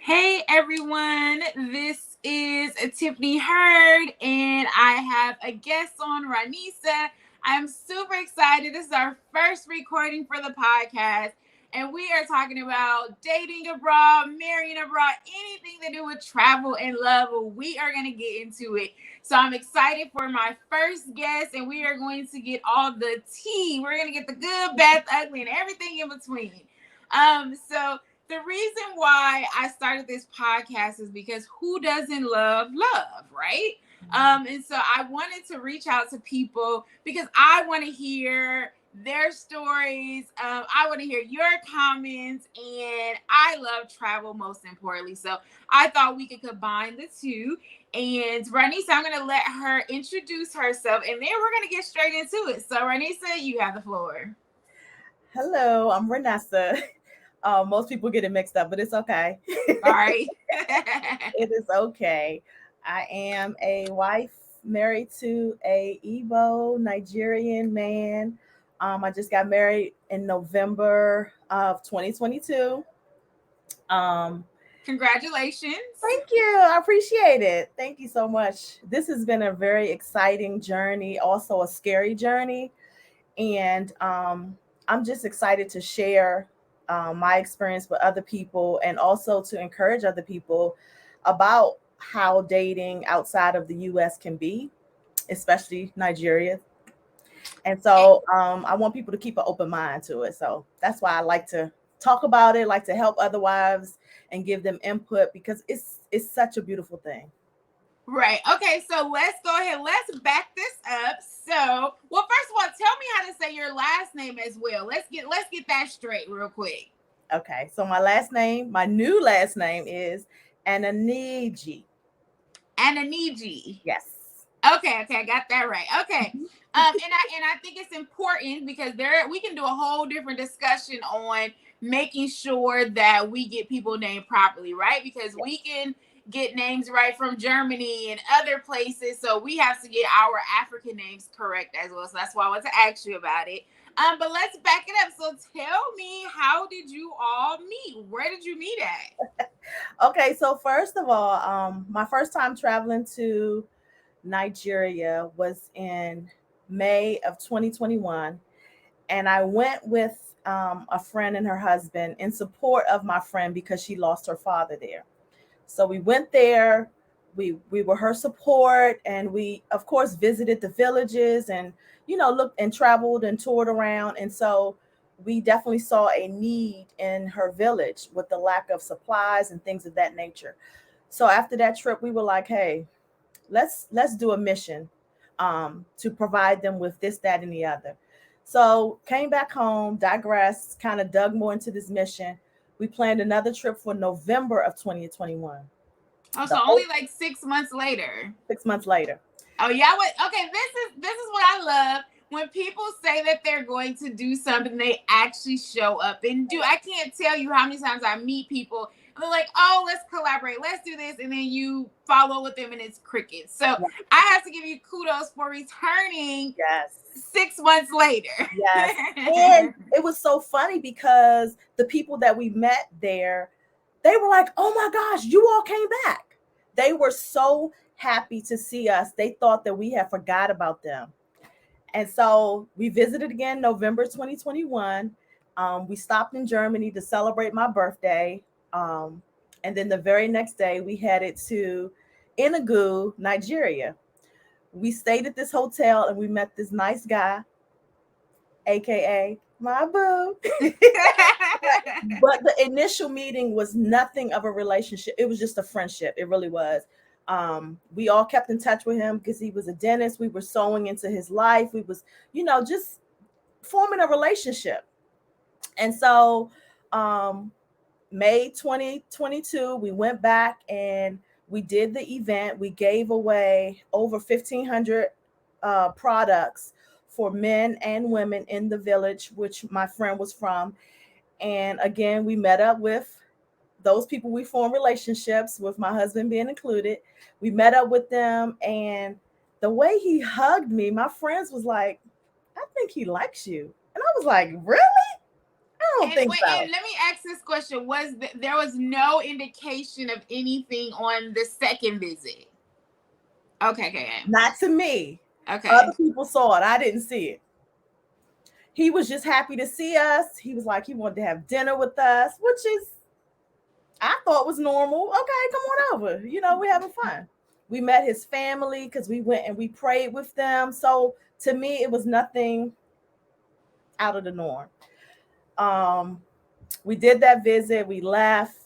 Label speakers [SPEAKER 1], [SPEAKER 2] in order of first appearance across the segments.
[SPEAKER 1] Hey everyone, this is Tiffany Hurd, and I have a guest on, Ronessa. I'm super excited. This is our first recording for the podcast, and we are talking about dating abroad, marrying abroad, anything to do with travel and love. We are going to get into it. So I'm excited for my first guest, and we are going to get all the tea. We're going to get the good, bad, the ugly, and everything in between. So the reason why I started this podcast is because who doesn't love love, right? And so I wanted to reach out to people because I want to hear their stories. I want to hear your comments, and I love travel most importantly. So I thought we could combine the two. And Ronessa, I'm going to let her introduce herself, and then we're going to get straight into it. So Ronessa, you have the floor.
[SPEAKER 2] Hello, I'm Ronessa. Most people get it mixed up, but it's okay.
[SPEAKER 1] Sorry.
[SPEAKER 2] It is okay. I am a wife married to a Igbo Nigerian man. I just got married in November of 2022. Um,
[SPEAKER 1] Congratulations.
[SPEAKER 2] Thank you. I appreciate it. Thank you so much. This has been a very exciting journey, also a scary journey. And I'm just excited to share my experience with other people and also to encourage other people about how dating outside of the US can be, especially Nigeria. And so I want people to keep an open mind to it. So that's why I like to talk about it, like to help other wives and give them input because it's such a beautiful thing.
[SPEAKER 1] Right. Okay. So let's go ahead. Let's back this up. So, well, first of all, tell me how to say your last name as well. Let's get that straight real quick.
[SPEAKER 2] Okay, so my last name, my new last name is Ananiji.
[SPEAKER 1] Ananiji.
[SPEAKER 2] Yes.
[SPEAKER 1] Okay. Okay. I got that right. Okay. And I think it's important because there we can do a whole different discussion on making sure that we get people named properly, right? Because we can get names right from Germany and other places, so we have to get our African names correct as well. So that's why I want to ask you about it. But let's back it up. So tell me, how did you all meet? Where did you meet at?
[SPEAKER 2] Okay, so first of all, my first time traveling to Nigeria was in May of 2021, and I went with a friend and her husband in support of my friend because she lost her father there. So we went there. We were her support, and we of course visited the villages and looked and traveled and toured around. And so we definitely saw a need in her village with the lack of supplies and things of that nature. So after that trip, we were like, hey, let's do a mission to provide them with this, that, and the other. So came back home, digressed, kind of dug more into this mission. We planned another trip for November of 2021.
[SPEAKER 1] Oh,
[SPEAKER 2] The
[SPEAKER 1] so only
[SPEAKER 2] whole
[SPEAKER 1] like 6 months later.
[SPEAKER 2] 6 months later.
[SPEAKER 1] Oh yeah, what? Okay, this is what I love when people say that they're going to do something, they actually show up and do. I can't tell you how many times I meet people and they're like, "Oh, let's collaborate, let's do this," and then you follow with them and it's crickets. So I have to give you kudos for returning
[SPEAKER 2] Yes.
[SPEAKER 1] 6 months later.
[SPEAKER 2] Yes. And it was so funny because the people that we met there, they were like, oh my gosh, you all came back. They were so happy to see us. They thought that we had forgot about them. And so we visited again November 2021. We stopped in Germany to celebrate my birthday. And then the very next day, we headed to Enugu, Nigeria. We stayed at this hotel and we met this nice guy, aka my boo. But the initial meeting was nothing of a relationship. It was just a friendship. It really was. We all kept in touch with him because he was a dentist. We were sewing into his life. We was, just forming a relationship. And so May 2022, we went back and we did the event. We gave away over 1,500 products for men and women in the village, which my friend was from. And again, we met up with those people we formed relationships with, my husband being included. We met up with them, and the way he hugged me, my friends was like, I think he likes you. And I was like, really? I don't
[SPEAKER 1] And
[SPEAKER 2] think
[SPEAKER 1] wait,
[SPEAKER 2] so.
[SPEAKER 1] and let me ask this question: there was no indication of anything on the second visit? Okay, okay,
[SPEAKER 2] Not to me.
[SPEAKER 1] okay.
[SPEAKER 2] Other people saw it. I didn't see it. He was just happy to see us. He was like, he wanted to have dinner with us, which is, I thought was normal. Okay, come on over. We're having fun. We met his family because we went and we prayed with them. So to me, it was nothing out of the norm. Um, we did that visit. We left.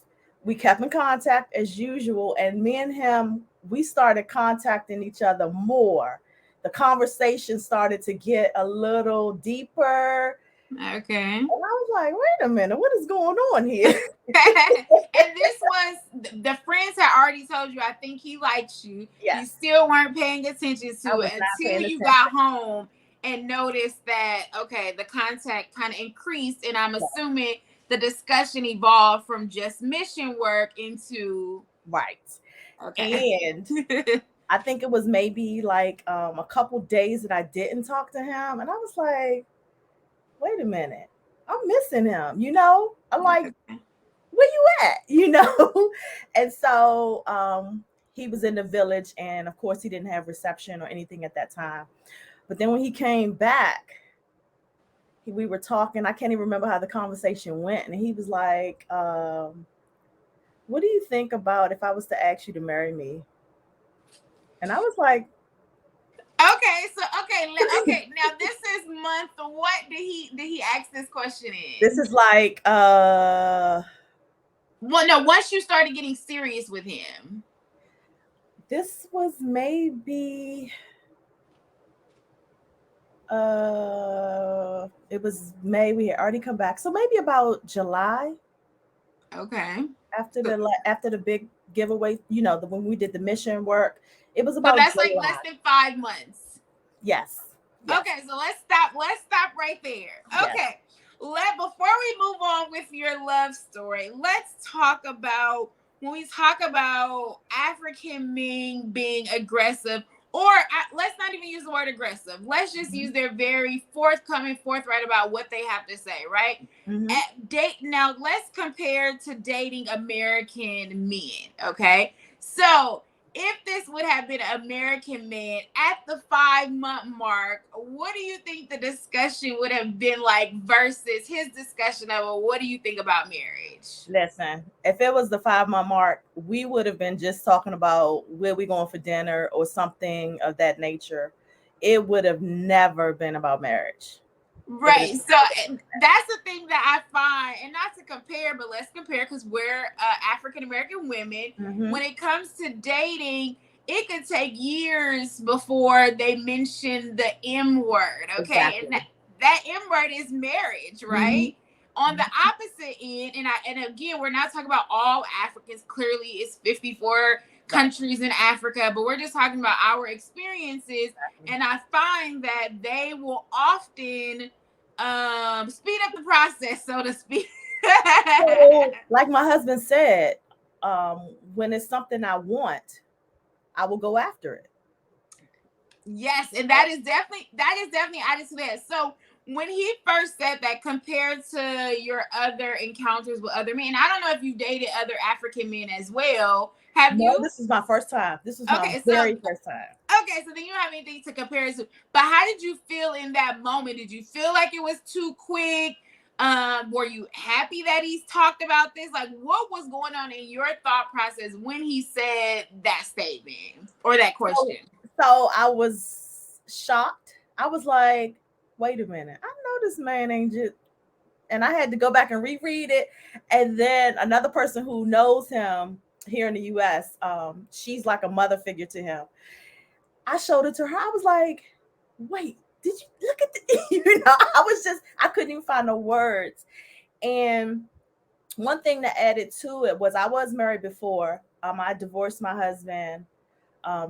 [SPEAKER 2] We kept in contact as usual. And me and him, we started contacting each other more. The conversation started to get a little deeper.
[SPEAKER 1] Okay.
[SPEAKER 2] And I was like, wait a minute, what is going on here?
[SPEAKER 1] And this was the friends had already told you, I think he likes you. You
[SPEAKER 2] Yes,
[SPEAKER 1] still weren't paying attention
[SPEAKER 2] I
[SPEAKER 1] to
[SPEAKER 2] was
[SPEAKER 1] it
[SPEAKER 2] not
[SPEAKER 1] until
[SPEAKER 2] paying
[SPEAKER 1] you
[SPEAKER 2] attention.
[SPEAKER 1] got home and noticed that, okay, the contact kind of increased. And I'm
[SPEAKER 2] Yeah,
[SPEAKER 1] assuming the discussion evolved from just mission work into,
[SPEAKER 2] right.
[SPEAKER 1] okay.
[SPEAKER 2] And I think it was maybe like a couple days that I didn't talk to him. And I was like, wait a minute, I'm missing him. I'm like, where you at? And so he was in the village, and of course he didn't have reception or anything at that time. But then when he came back, we were talking. I can't even remember how the conversation went, and he was like, what do you think about if I was to ask you to marry me? And I was like,
[SPEAKER 1] Okay, so okay. Now this is month. What did he ask this question
[SPEAKER 2] this
[SPEAKER 1] in?
[SPEAKER 2] is like
[SPEAKER 1] Well, no, once you started getting serious with him.
[SPEAKER 2] this was maybe it was May. We had already come back, so maybe about July,
[SPEAKER 1] Okay.
[SPEAKER 2] after the big giveaway, when we did the mission work. It was
[SPEAKER 1] So
[SPEAKER 2] about
[SPEAKER 1] that's like less
[SPEAKER 2] July.
[SPEAKER 1] than 5 months.
[SPEAKER 2] Yes, yes,
[SPEAKER 1] Okay, so let's stop right there.
[SPEAKER 2] yes.
[SPEAKER 1] Okay. Before we move on with your love story, let's talk about when we talk about African men being aggressive, or let's not even use the word aggressive. Let's just use their very forthright about what they have to say, right?
[SPEAKER 2] Mm-hmm.
[SPEAKER 1] Date now, let's compare to dating American men, okay? So if this would have been an American man at the 5 month mark, what do you think the discussion would have been like versus his discussion of, well, what do you think about marriage?
[SPEAKER 2] Listen, if it was the 5 month mark, we would have been just talking about where we going for dinner or something of that nature. It would have never been about marriage. It would have
[SPEAKER 1] Right. So that's the thing that I find, and not to compare, but let's compare because we're African American women.
[SPEAKER 2] Mm-hmm.
[SPEAKER 1] When it comes to dating, it could take years before they mention the M word. Okay. And
[SPEAKER 2] Exactly.
[SPEAKER 1] that M word is marriage,
[SPEAKER 2] Mm-hmm.
[SPEAKER 1] right? On the opposite end, and again, we're not talking about all Africans. Clearly, it's 54
[SPEAKER 2] Right.
[SPEAKER 1] countries in Africa, but we're just talking about our experiences.
[SPEAKER 2] Exactly.
[SPEAKER 1] And I find that they will often speed up the process, so to speak.
[SPEAKER 2] So, like my husband said, when it's something I want, I will go after it.
[SPEAKER 1] Yes, and that is definitely added to that. So when he first said that, compared to your other encounters with other men, I don't know if you've dated other African men as well. Have
[SPEAKER 2] No,
[SPEAKER 1] you?
[SPEAKER 2] this is my first time. This was my
[SPEAKER 1] Okay, so
[SPEAKER 2] very first time.
[SPEAKER 1] so then you don't have anything to compare it to. But how did you feel in that moment? Did you feel like it was too quick? Were you happy that he's talked about this? Like, what was going on in your thought process when he said that statement or that
[SPEAKER 2] So,
[SPEAKER 1] question?
[SPEAKER 2] so I was shocked. I was like, wait a minute. I know this man ain't just, and I had to go back and reread it. And then another person who knows him here in the US, she's like a mother figure to him. I showed it to her. I was like, wait, did you look at the, I couldn't even find no words. And one thing that added to it was I was married before. I divorced my husband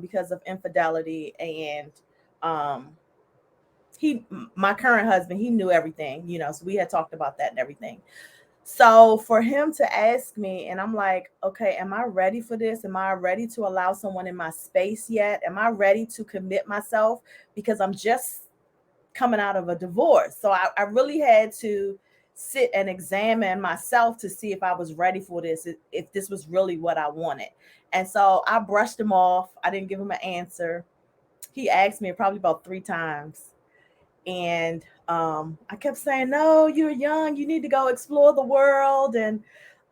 [SPEAKER 2] because of infidelity, and um, he, my current husband, he knew everything, so we had talked about that and everything. So for him to ask me, and I'm like, okay, am I ready for this? Am I ready to allow someone in my space yet? Am I ready to commit myself? Because I'm just coming out of a divorce. So I really had to sit and examine myself to see if I was ready for this, if this was really what I wanted. And so I brushed him off. I didn't give him an answer. He asked me probably about 3 times. And I kept saying, no, you're young. You need to go explore the world and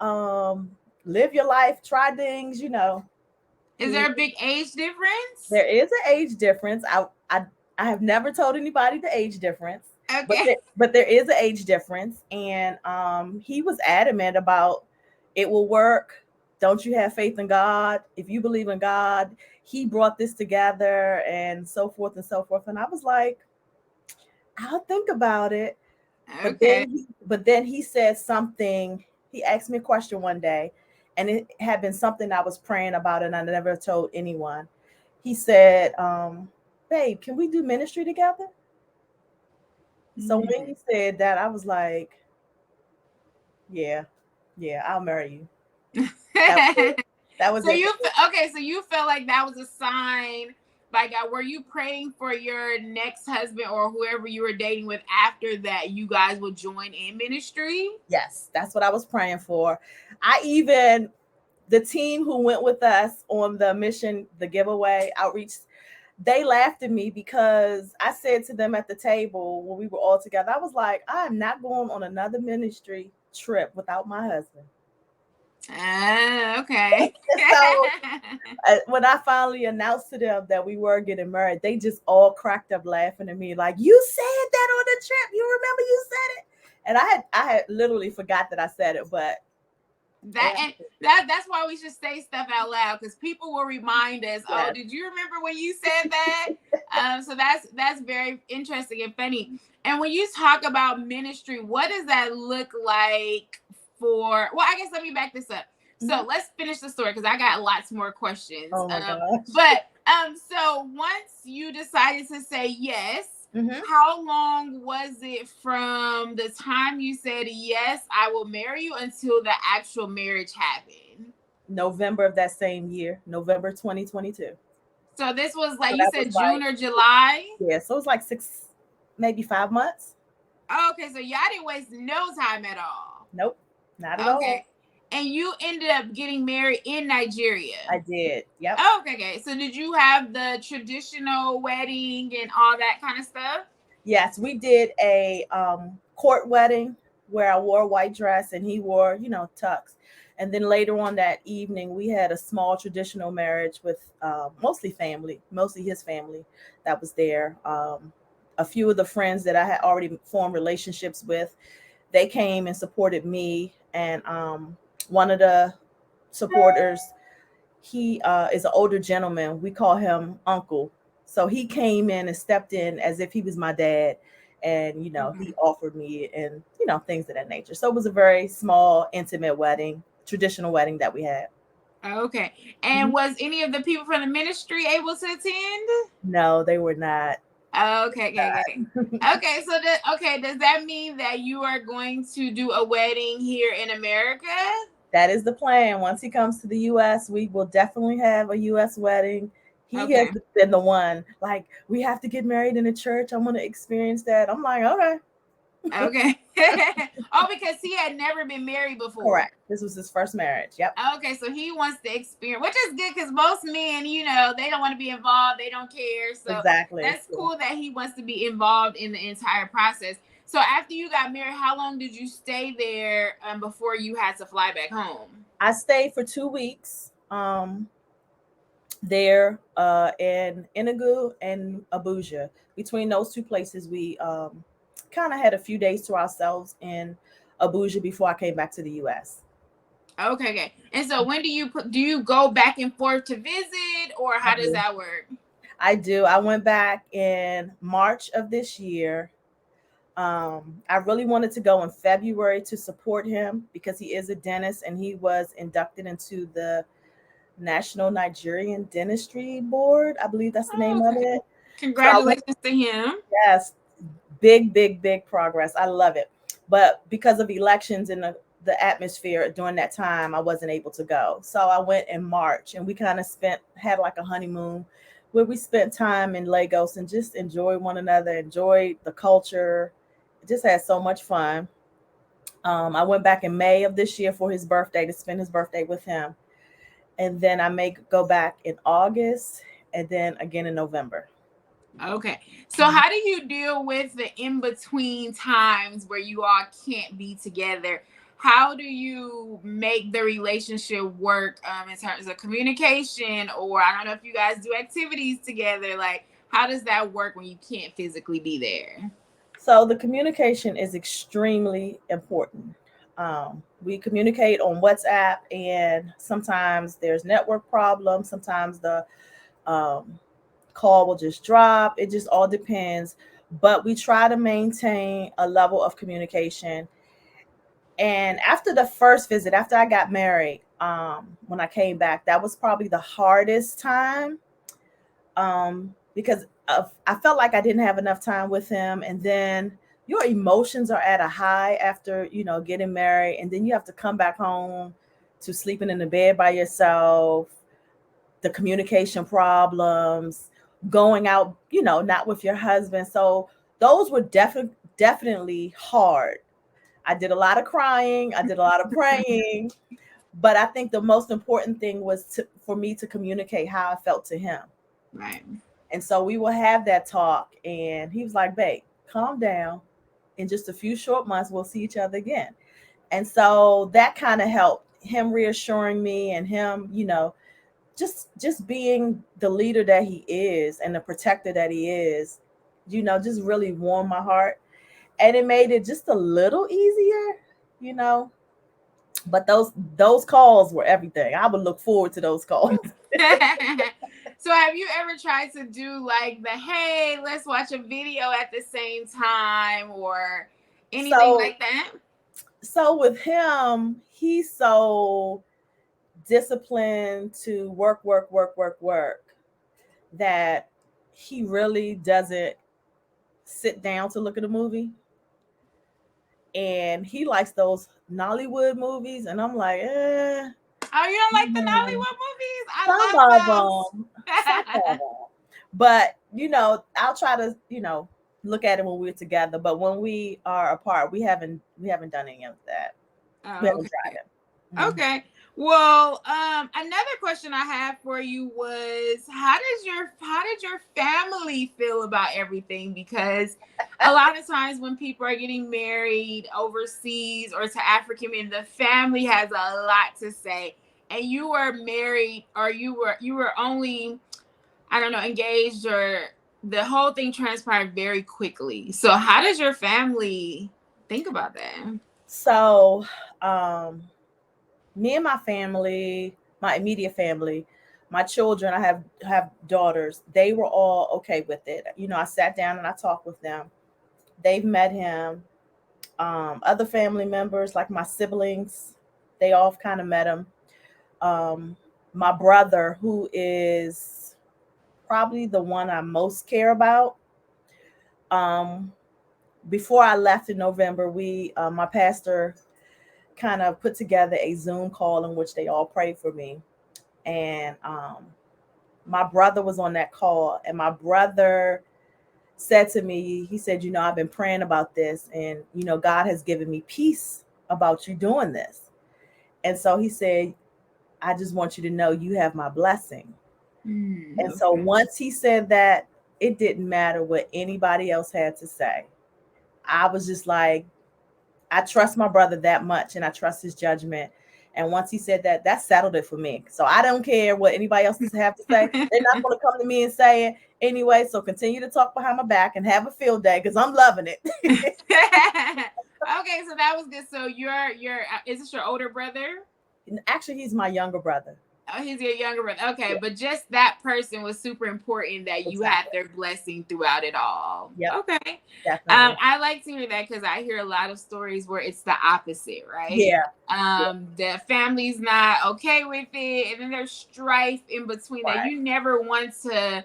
[SPEAKER 2] um, live your life, try things,
[SPEAKER 1] Is
[SPEAKER 2] He
[SPEAKER 1] there a big age difference?
[SPEAKER 2] There is an age difference. I have never told anybody the age difference,
[SPEAKER 1] Okay.
[SPEAKER 2] but there is an age difference, and he was adamant about it will work. Don't you have faith in God? If you believe in God, He brought this together, and so forth and so forth. And I was like, I'll think about it.
[SPEAKER 1] Okay.
[SPEAKER 2] But then he said something. He asked me a question one day, and it had been something I was praying about, and I never told anyone. He said, "Babe, can we do ministry together?" So when he said that, I was like, "Yeah, yeah, I'll marry you." That was it. That was
[SPEAKER 1] So
[SPEAKER 2] it.
[SPEAKER 1] okay, so you felt like that was a sign by God. Were you praying for your next husband or whoever you were dating with after that you guys would join in ministry?
[SPEAKER 2] Yes, that's what I was praying for. I even the team who went with us on the mission, the giveaway outreach, they laughed at me because I said to them at the table when we were all together, I was like, I am not going on another ministry trip without my husband.
[SPEAKER 1] Okay.
[SPEAKER 2] So when I finally announced to them that we were getting married, they just all cracked up laughing at me, like, you said that on the trip. You remember you said it? And I had literally forgot that I said it, but
[SPEAKER 1] that's why we should say stuff out loud, because people will remind us, oh,
[SPEAKER 2] yes.
[SPEAKER 1] did you remember when you said that? So that's very interesting and funny. And when you talk about ministry, what does that look like for, well, I guess let me back this up. So let's finish the story, because I got lots more questions.
[SPEAKER 2] Oh my gosh.
[SPEAKER 1] But so once you decided to say yes, how long was it from the time you said yes, I will marry you, until the actual marriage happened?
[SPEAKER 2] November of that same year, November 2022.
[SPEAKER 1] So this was, like
[SPEAKER 2] So
[SPEAKER 1] you
[SPEAKER 2] that was
[SPEAKER 1] said, June
[SPEAKER 2] like,
[SPEAKER 1] or July?
[SPEAKER 2] yeah, so it was like 6, maybe 5 months.
[SPEAKER 1] Okay, so y'all didn't waste no time at all.
[SPEAKER 2] Nope, not at all.
[SPEAKER 1] Okay. And you ended up getting married in Nigeria.
[SPEAKER 2] I did. Yep.
[SPEAKER 1] Okay. So did you have the traditional wedding and all that kind of stuff?
[SPEAKER 2] Yes, we did a court wedding where I wore a white dress and he wore, tux. And then later on that evening, we had a small traditional marriage with mostly his family that was there. A few of the friends that I had already formed relationships with, they came and supported me. And one of the supporters, he is an older gentleman. We call him Uncle. So he came in and stepped in as if he was my dad. And, he offered me and, things of that nature. So it was a very small, intimate wedding, traditional wedding that we had.
[SPEAKER 1] Okay. And was any of the people from the ministry able to attend?
[SPEAKER 2] No, they were not.
[SPEAKER 1] Okay. Okay, so does that mean that you are going to do a wedding here in America?
[SPEAKER 2] That is the plan. Once he comes to the U.S., we will definitely have a U.S. wedding. He has been the one, like, we have to get married in a church. I want to experience that. I'm like, okay.
[SPEAKER 1] Oh, because he had never been married before.
[SPEAKER 2] Correct. This was his first marriage. Yep.
[SPEAKER 1] Okay, so he wants to experience, which is good, because most men, they don't want to be involved. They don't care. So
[SPEAKER 2] exactly.
[SPEAKER 1] That's cool that he wants to be involved in the entire process. So after you got married, how long did you stay there before you had to fly back home?
[SPEAKER 2] I stayed for 2 weeks there in Enugu and Abuja. Between those two places, we kind of had a few days to ourselves in Abuja before I came back to the U.S.
[SPEAKER 1] Okay. And so when do you go back and forth to visit, or how does that work?
[SPEAKER 2] I do. I went back in March of this year. I really wanted to go in February to support him because he is a dentist and he was inducted into the National Nigerian Dentistry Board. I believe that's the name of it.
[SPEAKER 1] Congratulations to him.
[SPEAKER 2] Yes. Big progress. I love it. But because of elections and the atmosphere during that time, I wasn't able to go. So I went in March and we kind of had like a honeymoon where we spent time in Lagos and just enjoyed one another, enjoyed the culture. Just had so much fun. I went back in May of this year for his birthday to spend his birthday with him. And then I may go back in August and then again in November.
[SPEAKER 1] Okay. So how do you deal with the in between times where you all can't be together? How do you make the relationship work in terms of communication, or I don't know if you guys do activities together, like how does that work when you can't physically be there?
[SPEAKER 2] So the communication is extremely important. We communicate on WhatsApp, and sometimes there's network problems. Sometimes the um, call will just drop. It just all depends. But we try to maintain a level of communication. And after the first visit, after I got married, when I came back, that was probably the hardest time, because I felt like I didn't have enough time with him. And then your emotions are at a high after, getting married. And then you have to come back home to sleeping in the bed by yourself, the communication problems, going out, not with your husband. So those were definitely hard. I did a lot of crying, I did a lot of praying, but I think the most important thing was for me to communicate how I felt to him.
[SPEAKER 1] Right.
[SPEAKER 2] And so we will have that talk, and he was like, "Babe, calm down. In just a few short months, we'll see each other again." And so that kind of helped him, reassuring me, and him, just being the leader that he is and the protector that he is, just really warmed my heart, and it made it just a little easier, you know. But those calls were everything. I would look forward to those calls.
[SPEAKER 1] So have you ever tried to do like the hey, let's watch a video at the same time or anything
[SPEAKER 2] So
[SPEAKER 1] like that?
[SPEAKER 2] so with him, he's so disciplined to work that he really doesn't sit down to look at a movie. And he likes those Nollywood movies, and I'm like,
[SPEAKER 1] Oh, you don't like the
[SPEAKER 2] mm,
[SPEAKER 1] Nollywood movies?
[SPEAKER 2] some
[SPEAKER 1] I
[SPEAKER 2] of
[SPEAKER 1] love
[SPEAKER 2] them, some of
[SPEAKER 1] those.
[SPEAKER 2] them. But I'll try to look at it when we're together. But when we are apart, we haven't done any of that. We
[SPEAKER 1] Oh,
[SPEAKER 2] haven't tried
[SPEAKER 1] okay.
[SPEAKER 2] it. Mhm.
[SPEAKER 1] Okay. Well, another question I have for you was how did your family feel about everything? Because a lot of times when people are getting married overseas or to African men, the family has a lot to say. And you were married, or you were only, I don't know, engaged, or the whole thing transpired very quickly. So how does your family think about that?
[SPEAKER 2] So, um, me and my family, my immediate family, my children, I have daughters. They were all okay with it. I sat down and I talked with them. They've met him. Other family members, like my siblings, they all kind of met him. Um, my brother, who is probably the one I most care about. Um, Before I left in November, my pastor kind of put together a Zoom call in which they all prayed for me. And my brother was on that call, and my brother said to me, he said, I've been praying about this, and God has given me peace about you doing this. And so he said, I just want you to know you have my blessing. And so
[SPEAKER 1] Okay.
[SPEAKER 2] once he said that, it didn't matter what anybody else had to say. I was just like, I trust my brother that much, and I trust his judgment. And once he said that, that settled it for me. So I don't care what anybody else have to say. They're not going to come to me and say it anyway. So continue to talk behind my back and have a field day, because I'm loving it.
[SPEAKER 1] Okay, so that was good. So you're is this your older brother?
[SPEAKER 2] Actually, he's my younger brother.
[SPEAKER 1] Oh, he's your younger brother. Okay,
[SPEAKER 2] Yeah,
[SPEAKER 1] but just that person was super important that you had
[SPEAKER 2] exactly.
[SPEAKER 1] their blessing throughout it all.
[SPEAKER 2] Yep,
[SPEAKER 1] Okay.
[SPEAKER 2] definitely.
[SPEAKER 1] I like to hear that because I hear a lot of stories where it's the opposite, right?
[SPEAKER 2] Yeah, yeah,
[SPEAKER 1] The family's not okay with it, and then there's strife in between that.
[SPEAKER 2] right.
[SPEAKER 1] You never want to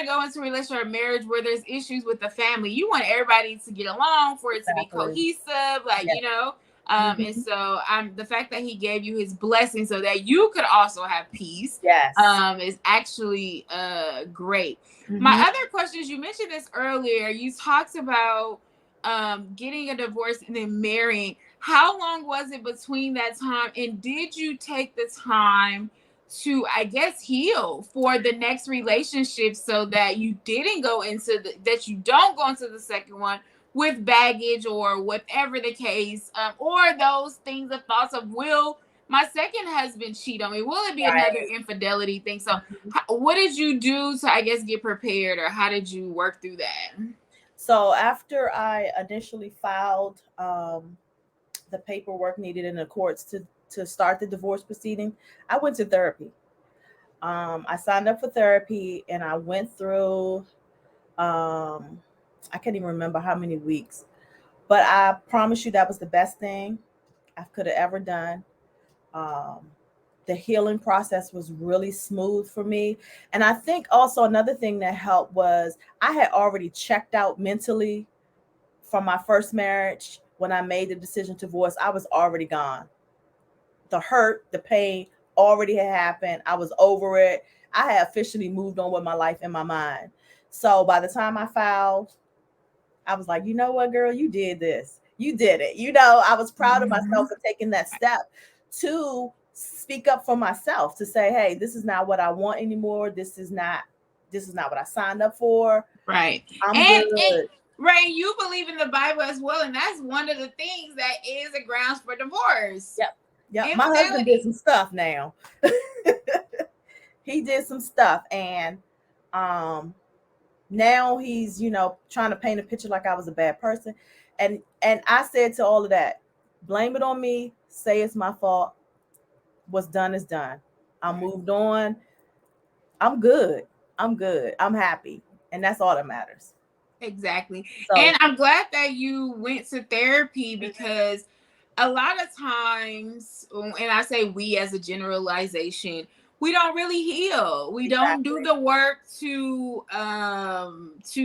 [SPEAKER 1] go into a relationship or marriage where there's issues with the family. You want everybody to get along, for it to be
[SPEAKER 2] Exactly.
[SPEAKER 1] cohesive, like,
[SPEAKER 2] Yeah.
[SPEAKER 1] and
[SPEAKER 2] Hmm.
[SPEAKER 1] so the fact that he gave you his blessing so that you could also have peace
[SPEAKER 2] Yes.
[SPEAKER 1] is actually great. My
[SPEAKER 2] Hmm.
[SPEAKER 1] other question is, you mentioned this earlier. You talked about getting a divorce and then marrying. How long was it between that time? And did you take the time to, I guess, heal for the next relationship so that you didn't go into that you don't go into the second one with baggage or whatever the case, or those things of thoughts of, will my second husband cheat on me? Will it be another
[SPEAKER 2] Right.
[SPEAKER 1] infidelity thing? So, what did you do to, I guess, get prepared, or how did you work through that?
[SPEAKER 2] So after I initially filed the paperwork needed in the courts to start the divorce proceeding, I went to therapy. I signed up for therapy and I went through, um, I can't even remember how many weeks, but I promise you that was the best thing I could have ever done. Um, the healing process was really smooth for me. And I think also another thing that helped was I had already checked out mentally from my first marriage. When I made the decision to divorce, I was already gone. The hurt, the pain already had happened. I was over it. I had officially moved on with my life in my mind. So by the time I filed, I was like, you know what, girl, you did this. You did it. I was proud of myself
[SPEAKER 1] Mhm.
[SPEAKER 2] for taking that step to speak up for myself, to say, hey, this is not what I want anymore. This is not what I signed up for.
[SPEAKER 1] Right.
[SPEAKER 2] I'm
[SPEAKER 1] And
[SPEAKER 2] good.
[SPEAKER 1] right, you believe in the Bible as well, and that's one of the things that is a grounds for divorce.
[SPEAKER 2] Yep. Yep. My husband did
[SPEAKER 1] Infidelity.
[SPEAKER 2] some stuff now. He did some stuff, and um now he's trying to paint a picture like I was a bad person. And I said to all of that, blame it on me, say it's my fault. What's done is done. I
[SPEAKER 1] Right.
[SPEAKER 2] moved on. I'm good. I'm good. I'm happy. And that's all that matters.
[SPEAKER 1] Exactly.
[SPEAKER 2] So,
[SPEAKER 1] And I'm glad that you went to therapy, because a lot of times, and I say we as a generalization, we don't really heal. We don't do
[SPEAKER 2] exactly.
[SPEAKER 1] the work to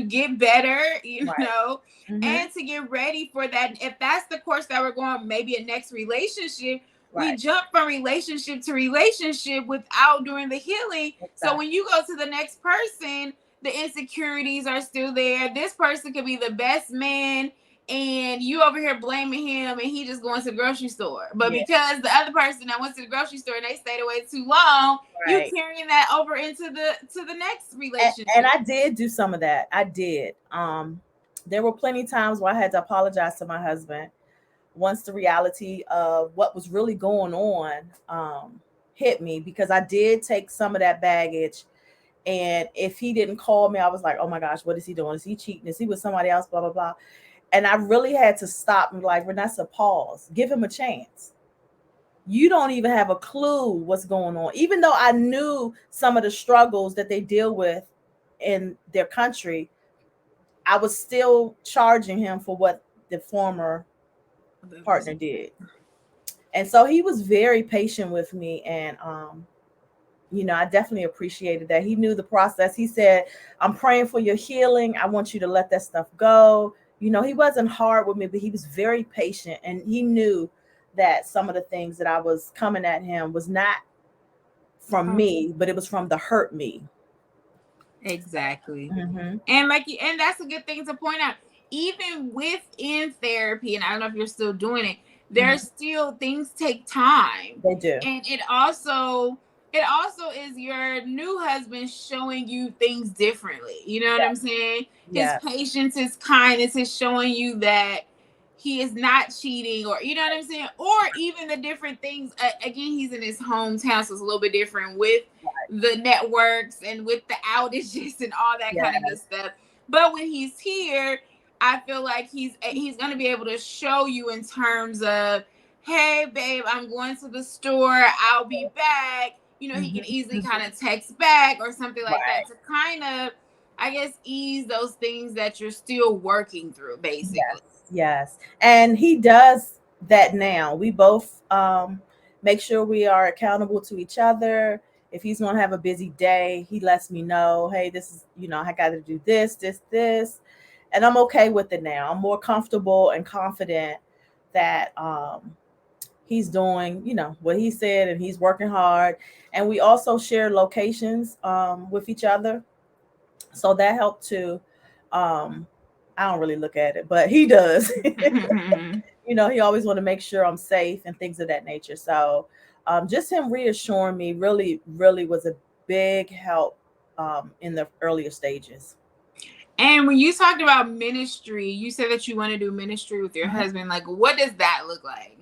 [SPEAKER 1] get better,
[SPEAKER 2] Right. Hmm.
[SPEAKER 1] and to get ready for that. If that's the course that we're going, maybe a next relationship, we
[SPEAKER 2] Right.
[SPEAKER 1] jump from relationship to relationship without doing the healing. So when
[SPEAKER 2] Exactly.
[SPEAKER 1] you go to the next person, the insecurities are still there. This person could be the best man, and you over here blaming him, and he just going to the grocery store. But
[SPEAKER 2] Yeah.
[SPEAKER 1] because the other person that went to the grocery store and they stayed away too long, you
[SPEAKER 2] Right.
[SPEAKER 1] carrying that over into the next
[SPEAKER 2] And
[SPEAKER 1] relationship.
[SPEAKER 2] I did do some of that. I did. There were plenty of times where I had to apologize to my husband once the reality of what was really going on hit me, because I did take some of that baggage. And if he didn't call me, I was like, oh my gosh, what is he doing? Is he cheating? Is he with somebody else? Blah, blah, blah. And I really had to stop and be like, Ronessa, pause, give him a chance. You don't even have a clue what's going on. Even though I knew some of the struggles that they deal with in their country, I was still charging him for what the former partner did. And so he was very patient with me. And I definitely appreciated that. He knew the process. He said, I'm praying for your healing. I want you to let that stuff go. He wasn't hard with me, but he was very patient. And he knew that some of the things that I was coming at him was not from me, but it was from the hurt me.
[SPEAKER 1] Exactly.
[SPEAKER 2] Hmm.
[SPEAKER 1] And and that's a good thing to point out. Even within therapy, and I don't know if you're still doing it, there's
[SPEAKER 2] Hmm.
[SPEAKER 1] still things take time.
[SPEAKER 2] They do.
[SPEAKER 1] And it also is your new husband showing you things differently. You know what
[SPEAKER 2] Yeah.
[SPEAKER 1] I'm saying? His
[SPEAKER 2] Yeah.
[SPEAKER 1] patience, his kindness is showing you that he is not cheating, or you know what I'm saying? Or even the different things. Again, he's in his hometown, so it's a little bit different with the networks and with the outages and all that
[SPEAKER 2] Yeah.
[SPEAKER 1] kind of good stuff. But when he's here, I feel like he's going to be able to show you in terms of, hey babe, I'm going to the store, I'll be back. He
[SPEAKER 2] Hmm.
[SPEAKER 1] can easily
[SPEAKER 2] Hmm.
[SPEAKER 1] kind of text back or something like that
[SPEAKER 2] Right.
[SPEAKER 1] to kind of, I guess, ease those things that you're still working through, basically.
[SPEAKER 2] Yes. Yes. And he does that now. We both make sure we are accountable to each other. If he's going to have a busy day, he lets me know, hey, this is, I got to do this, this, this. And I'm okay with it now. I'm more comfortable and confident that he's doing, what he said, and he's working hard. And we also share locations with each other. So that helped too. I don't really look at it, but he does. He always want to make sure I'm safe and things of that nature. So just him reassuring me really, really was a big help in the earlier stages.
[SPEAKER 1] And when you talked about ministry, you said that you want to do ministry with your
[SPEAKER 2] Mhm.
[SPEAKER 1] husband. Like, what does that look like?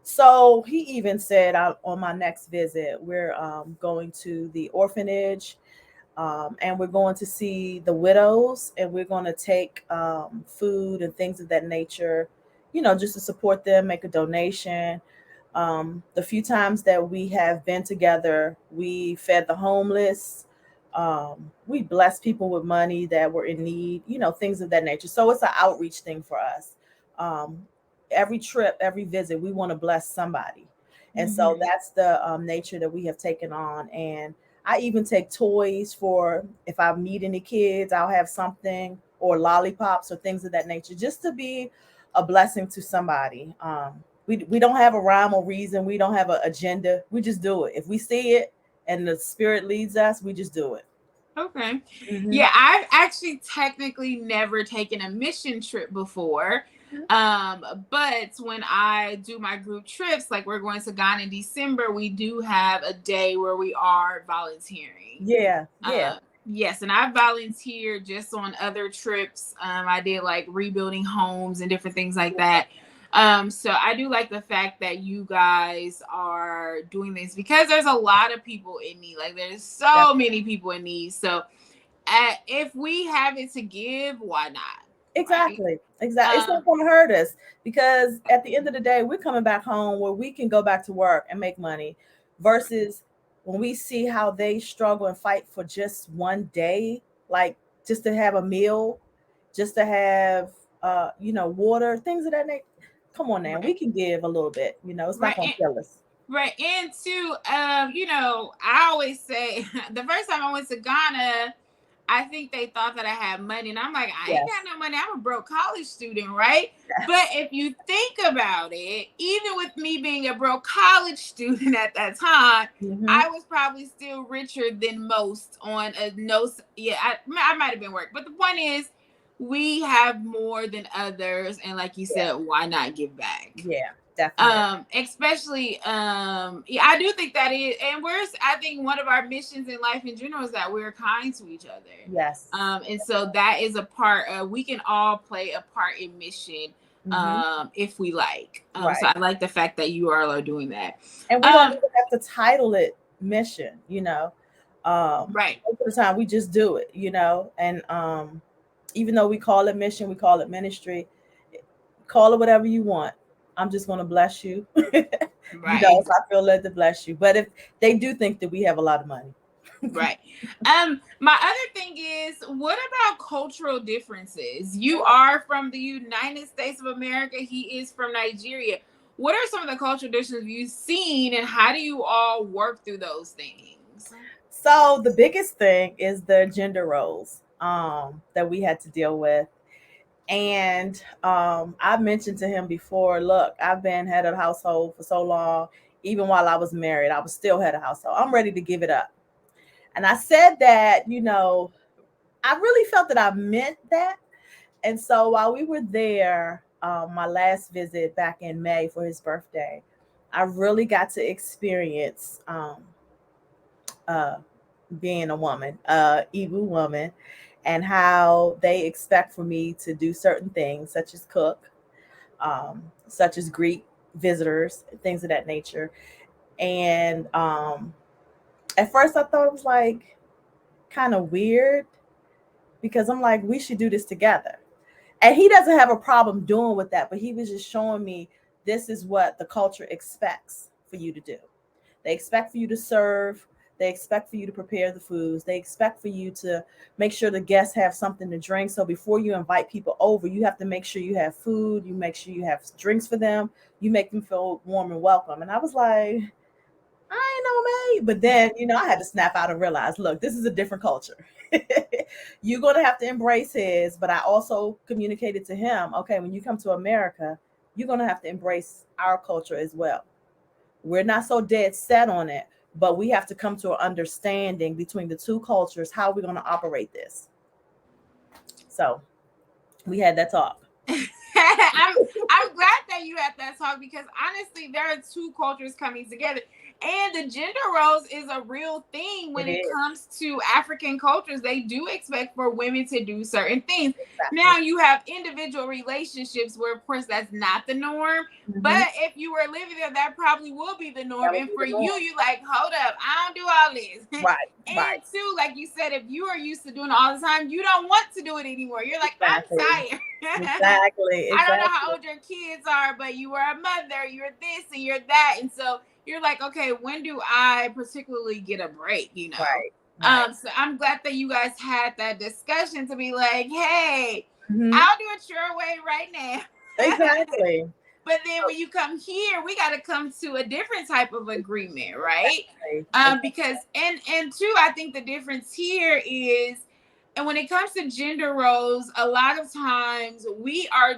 [SPEAKER 2] So he even said on my next visit, we're going to the orphanage, and we're going to see the widows, and we're going to take food and things of that nature, just to support them, make a donation. The few times that we have been together, we fed the homeless. We blessed people with money that were in need, things of that nature. So it's an outreach thing for us. Um, every trip, every visit, we want to bless somebody. And so
[SPEAKER 1] Mm-hmm.
[SPEAKER 2] that's the nature that we have taken on. And I even take toys for if I meet any kids, I'll have something or lollipops or things of that nature just to be a blessing to somebody. We don't have a rhyme or reason. We don't have an agenda. We just do it. If we see it and the spirit leads us, we just do it.
[SPEAKER 1] Okay.
[SPEAKER 2] Mm-hmm.
[SPEAKER 1] Yeah, I've actually technically never taken a mission trip before. But when I do my group trips, like we're going to Ghana in December, we do have a day where we are volunteering.
[SPEAKER 2] Yeah, yeah,
[SPEAKER 1] Yes, and I volunteered just on other trips. I did like rebuilding homes and different things like that. So I do like the fact that you guys are doing this because there's a lot of people in need. Like there's so
[SPEAKER 2] definitely.
[SPEAKER 1] many people in need. So if we have it to give, why not? Right?
[SPEAKER 2] Exactly. Exactly. It's
[SPEAKER 1] Um,
[SPEAKER 2] not going to hurt us because at the end of the day, we're coming back home where we can go back to work and make money versus when we see how they struggle and fight for just one day, like just to have a meal, just to have, water, things of that nature. Come on now. We
[SPEAKER 1] right,
[SPEAKER 2] can give a little bit, it's not
[SPEAKER 1] right,
[SPEAKER 2] going to kill us.
[SPEAKER 1] right. And two, I always say the first time I went to Ghana, I think they thought that I had money, and I'm like, I ain't got
[SPEAKER 2] Yes.
[SPEAKER 1] no money. I'm a broke college student, right? But if you think about it, even with me being a broke college student at that time,
[SPEAKER 2] Mm-hmm.
[SPEAKER 1] I was probably still richer than most on a no. Yeah, I might have been work, but the point is, we have more than others, and like you
[SPEAKER 2] Yeah.
[SPEAKER 1] said, why not give back?
[SPEAKER 2] Yeah. Definitely.
[SPEAKER 1] Especially yeah, I do think that is, and I think one of our missions in life in general is that we're kind to each other.
[SPEAKER 2] Yes.
[SPEAKER 1] And so that is a part of, we can all play a part in mission
[SPEAKER 2] Mm-hmm.
[SPEAKER 1] if we like. So
[SPEAKER 2] Right.
[SPEAKER 1] I like the fact that you all are doing that.
[SPEAKER 2] And we don't
[SPEAKER 1] um
[SPEAKER 2] even have to title it mission.
[SPEAKER 1] right.
[SPEAKER 2] Most of the time we just do it, and even though we call it mission, we call it ministry, call it whatever you want. I'm just going to bless you.
[SPEAKER 1] Right.
[SPEAKER 2] If I feel led to bless you. But if they do think that we have a lot of money.
[SPEAKER 1] Right. My other thing is, what about cultural differences? You are from the United States of America. He is from Nigeria. What are some of the cultural differences you've seen, and how do you all work through those things?
[SPEAKER 2] So the biggest thing is the gender roles that we had to deal with. And I mentioned to him before, look, I've been head of the household for so long. Even while I was married, I was still head of household. I'm ready to give it up. And I said that, I really felt that I meant that. And so while we were there, my last visit back in May for his birthday, I really got to experience uh, being a woman, Igbo woman, and how they expect for me to do certain things, such as cook, such as greet visitors, things of that nature. And at first, I thought it was like kind of weird because I'm like, we should do this together. And he doesn't have a problem doing with that, but he was just showing me this is what the culture expects for you to do. They expect for you to serve. They expect for you to prepare the foods. They expect for you to make sure the guests have something to drink. So before you invite people over, you have to make sure you have food. You make sure you have drinks for them. You make them feel warm and welcome. And I was like, I ain't know, mate. But then, I had to snap out and realize, look, this is a different culture. You're going to have to embrace his. But I also communicated to him, okay, when you come to America, you're going to have to embrace our culture as well. We're not so dead set on it, but we have to come to an understanding between the two cultures, how we're going to operate this. So we had that talk.
[SPEAKER 1] I'm glad that you had that talk because honestly, there are two cultures coming together. And the gender roles is a real thing when
[SPEAKER 2] It
[SPEAKER 1] it
[SPEAKER 2] is.
[SPEAKER 1] comes to African cultures. They do expect for women to do certain things.
[SPEAKER 2] Exactly.
[SPEAKER 1] Now you have individual relationships where, of course, that's not the norm. But
[SPEAKER 2] Mm-hmm.
[SPEAKER 1] if you were living there, that probably will be the norm.
[SPEAKER 2] That would
[SPEAKER 1] And
[SPEAKER 2] be
[SPEAKER 1] for
[SPEAKER 2] the
[SPEAKER 1] you,
[SPEAKER 2] norm.
[SPEAKER 1] you like, hold up, I don't do all this.
[SPEAKER 2] Right.
[SPEAKER 1] And
[SPEAKER 2] Right.
[SPEAKER 1] two, like you said, if you are used to doing it all the time, you don't want to do it anymore. You're like,
[SPEAKER 2] Exactly.
[SPEAKER 1] I'm tired.
[SPEAKER 2] Exactly.
[SPEAKER 1] I don't know
[SPEAKER 2] Exactly.
[SPEAKER 1] how old your kids are, but you were a mother, you're this and you're that. And so you're like, okay, when do I particularly get a break, you know?
[SPEAKER 2] Right. Right.
[SPEAKER 1] So I'm glad that you guys had that discussion to be like, hey,
[SPEAKER 2] Mm-hmm.
[SPEAKER 1] I'll do it your way right now.
[SPEAKER 2] Exactly.
[SPEAKER 1] But then when you come here, we got to come to a different type of agreement, right?
[SPEAKER 2] Exactly. Exactly.
[SPEAKER 1] Because and two, I think the difference here is, and when it comes to gender roles, a lot of times we are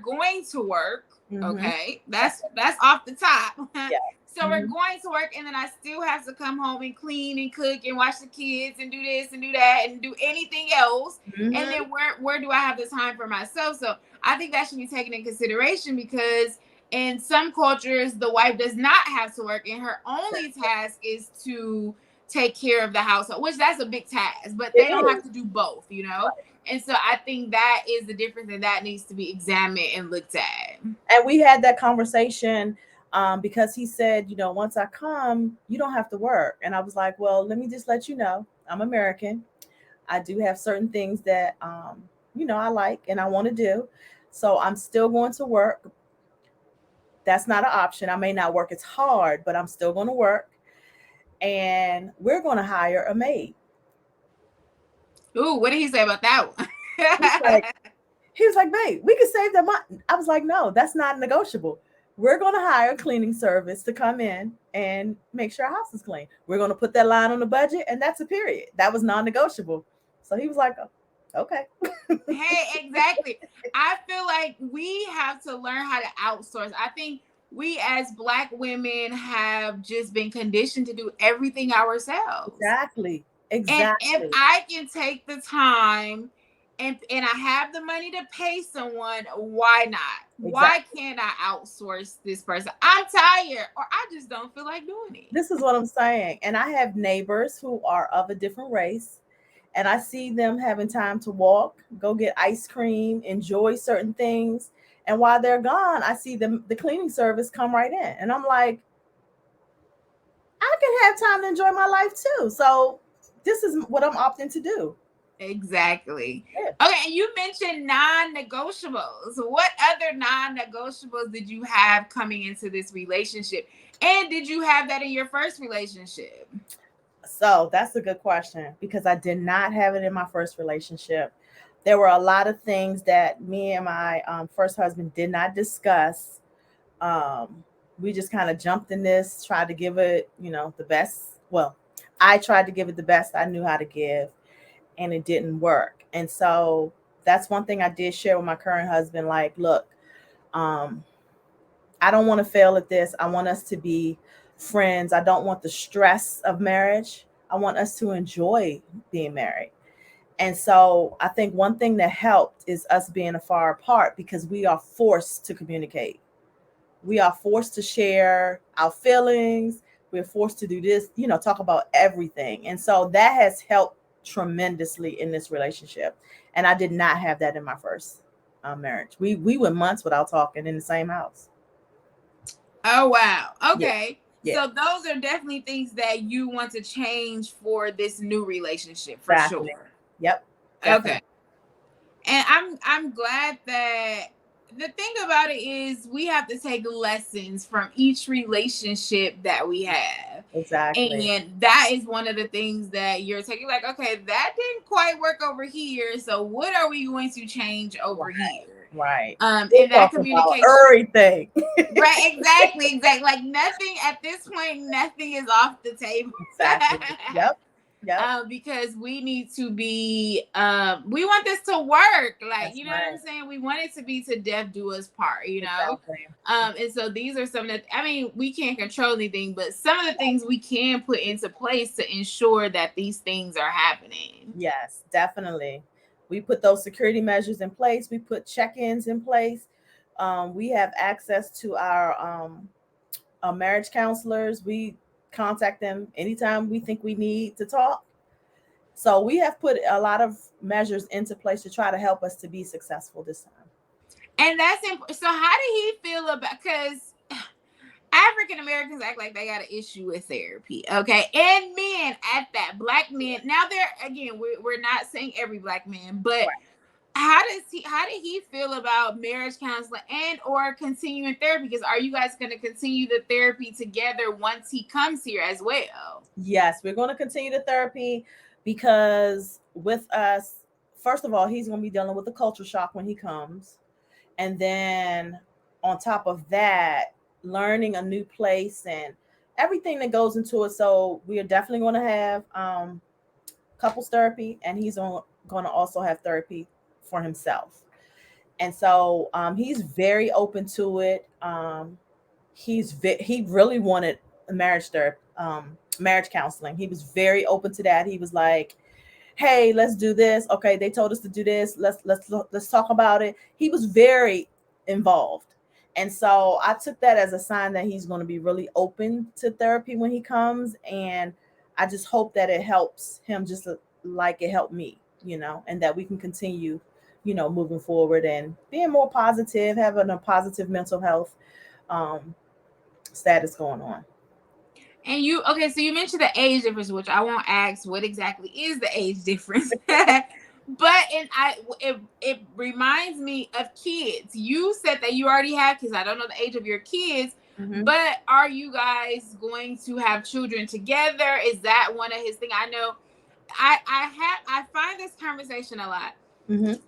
[SPEAKER 1] going to work.
[SPEAKER 2] Mm-hmm.
[SPEAKER 1] Okay, that's off the top.
[SPEAKER 2] Yeah.
[SPEAKER 1] So we're
[SPEAKER 2] Mm-hmm.
[SPEAKER 1] going to work, and then I still have to come home and clean and cook and watch the kids and do this and do that and do anything else. And
[SPEAKER 2] Mm-hmm.
[SPEAKER 1] then where do I have the time for myself? So I think that should be taken in consideration because in some cultures, the wife does not have to work, and her only task is to take care of the household, which that's a big task, but
[SPEAKER 2] It
[SPEAKER 1] they don't have
[SPEAKER 2] is.
[SPEAKER 1] to do both, you know?
[SPEAKER 2] Right.
[SPEAKER 1] And so I think that is the difference, and that needs to be examined and looked at.
[SPEAKER 2] And we had that conversation because he said, once I come, you don't have to work. And I was like, well, let me just let you know, I'm American. I do have certain things that, I like and I want to do. So I'm still going to work. That's not an option. I may not work as hard, but I'm still going to work. And we're going to hire a maid.
[SPEAKER 1] Ooh, what did he say about that one?
[SPEAKER 2] He's like, he was like, babe, we could save that money. I was like, no, that's not negotiable. We're going to hire a cleaning service to come in and make sure our house is clean. We're going to put that line on the budget, and that's a period. That was non-negotiable. So he was like, oh, okay.
[SPEAKER 1] Hey, exactly. I feel like we have to learn how to outsource. I think we as Black women have just been conditioned to do everything ourselves.
[SPEAKER 2] Exactly.
[SPEAKER 1] And if
[SPEAKER 2] Exactly.
[SPEAKER 1] I can take the time and I have the money to pay someone, why not? Why
[SPEAKER 2] Exactly.
[SPEAKER 1] can't I outsource this person? I'm tired or I just don't feel like doing it.
[SPEAKER 2] This is what I'm saying. And I have neighbors who are of a different race, and I see them having time to walk, go get ice cream, enjoy certain things. And while they're gone, I see them the cleaning service come right in. And I'm like, I can have time to enjoy my life too. So this is what I'm opting to do.
[SPEAKER 1] Exactly.
[SPEAKER 2] Yeah.
[SPEAKER 1] Okay, and you mentioned non-negotiables. What other non-negotiables did you have coming into this relationship? And did you have that in your first relationship?
[SPEAKER 2] So that's a good question because I did not have it in my first relationship. There were a lot of things that me and my first husband did not discuss. Um, we just kind of jumped in this, tried to give it, the best. Well, I tried to give it the best I knew how to give, and it didn't work. And so that's one thing I did share with my current husband. Like, look, um, I don't want to fail at this. I want us to be friends. I don't want the stress of marriage. I want us to enjoy being married. And so I think one thing that helped is us being afar apart because we are forced to communicate. We are forced to share our feelings. We're forced to do this, talk about everything. And so that has helped tremendously in this relationship. And I did not have that in my first marriage. We went months without talking in the same house.
[SPEAKER 1] Oh wow.
[SPEAKER 2] Yeah.
[SPEAKER 1] Okay.
[SPEAKER 2] Yeah.
[SPEAKER 1] So those are definitely things that you want to change for this new relationship for
[SPEAKER 2] Exactly.
[SPEAKER 1] sure.
[SPEAKER 2] Yep.
[SPEAKER 1] Okay.
[SPEAKER 2] Definitely.
[SPEAKER 1] And I'm glad that the thing about it is we have to take lessons from each relationship that we have.
[SPEAKER 2] Exactly.
[SPEAKER 1] And that is one of the things that you're taking, like, okay, that didn't quite work over here. So what are we going to change over
[SPEAKER 2] Right.
[SPEAKER 1] here?
[SPEAKER 2] Right. We're
[SPEAKER 1] And that
[SPEAKER 2] talking about
[SPEAKER 1] communication.
[SPEAKER 2] everything.
[SPEAKER 1] Right, exactly, exactly. Like nothing at this point, nothing is off the table.
[SPEAKER 2] Exactly. Yep. Yep.
[SPEAKER 1] Because we need to be we want this to work, like,
[SPEAKER 2] That's
[SPEAKER 1] you know what I'm
[SPEAKER 2] right.
[SPEAKER 1] saying, we want it to be to death do us part, you know.
[SPEAKER 2] Exactly.
[SPEAKER 1] And so these are some that, I mean, we can't control anything, but some of the things we can put into place to ensure that these things are happening.
[SPEAKER 2] Yes, definitely. We put those security measures in place. We put check-ins in place. We have access to our marriage counselors. We contact them anytime we think we need to talk. So we have put a lot of measures into place to try to help us to be successful this time.
[SPEAKER 1] And that's so. How did he feel about? Because African Americans act like they got an issue with therapy, okay? And men at that, black men. Now they're again, we're not saying every black man, but how did he feel about marriage counseling and or continuing therapy? Because are you guys going to continue the therapy together once he comes here as well?
[SPEAKER 2] Yes, we're going to continue the therapy because with us, first of all, he's going to be dealing with the culture shock when he comes. And then on top of that, learning a new place and everything that goes into it. So we are definitely going to have couples therapy, and he's going to also have therapy for himself. And so he's very open to it. He really wanted marriage therapy, marriage counseling. He was very open to that. He was like, "Hey, let's do this. Okay, they told us to do this. Let's talk about it." He was very involved. And so I took that as a sign that he's going to be really open to therapy when he comes, and I just hope that it helps him just like it helped me, and that we can continue, moving forward and being more positive, having a positive mental health status going on.
[SPEAKER 1] And okay, so you mentioned the age difference, which I won't ask what exactly is the age difference. But it reminds me of kids. You said that you already have kids. I don't know the age of your kids, but are you guys going to have children together? Is that one of his things? I know I find this conversation a lot.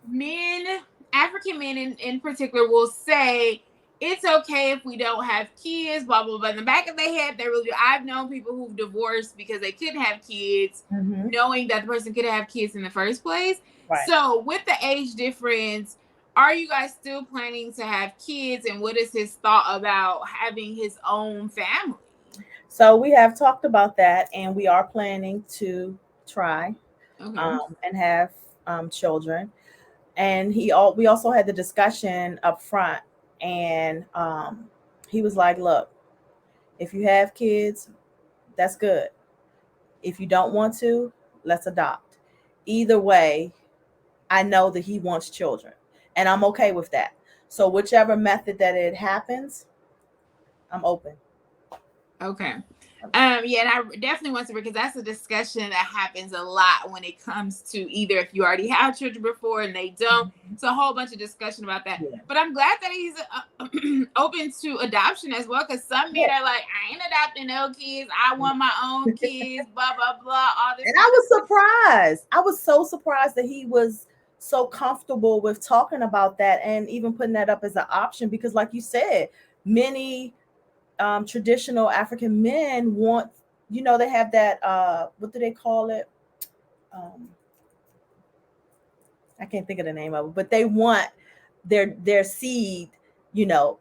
[SPEAKER 1] Men, African men in particular, will say it's okay if we don't have kids, blah blah blah. In the back of their head, they really do. I've known people who've divorced because they couldn't have kids, knowing that the person could have kids in the first place. Right. So with the age difference, are you guys still planning to have kids? And what is his thought about having his own family?
[SPEAKER 2] So we have talked about that, and we are planning to try and have children. And we also had the discussion up front, and he was like, "Look, if you have kids, that's good. If you don't want to, let's adopt. Either way, I know that he wants children, and I'm okay with that. So whichever method that it happens, I'm open."
[SPEAKER 1] Okay. Yeah, and I definitely want to, because that's a discussion that happens a lot when it comes to either if you already have children before and they don't. It's a whole bunch of discussion about that. Yeah. But I'm glad that he's open to adoption as well, because some men are like, I ain't adopting no kids. I want my own kids, blah, blah, blah, all this.
[SPEAKER 2] And I was surprised. I was so surprised that he was so comfortable with talking about that and even putting that up as an option, because like you said, many traditional African men want, they have that, what do they call it? I can't think of the name of it, but they want their seed, the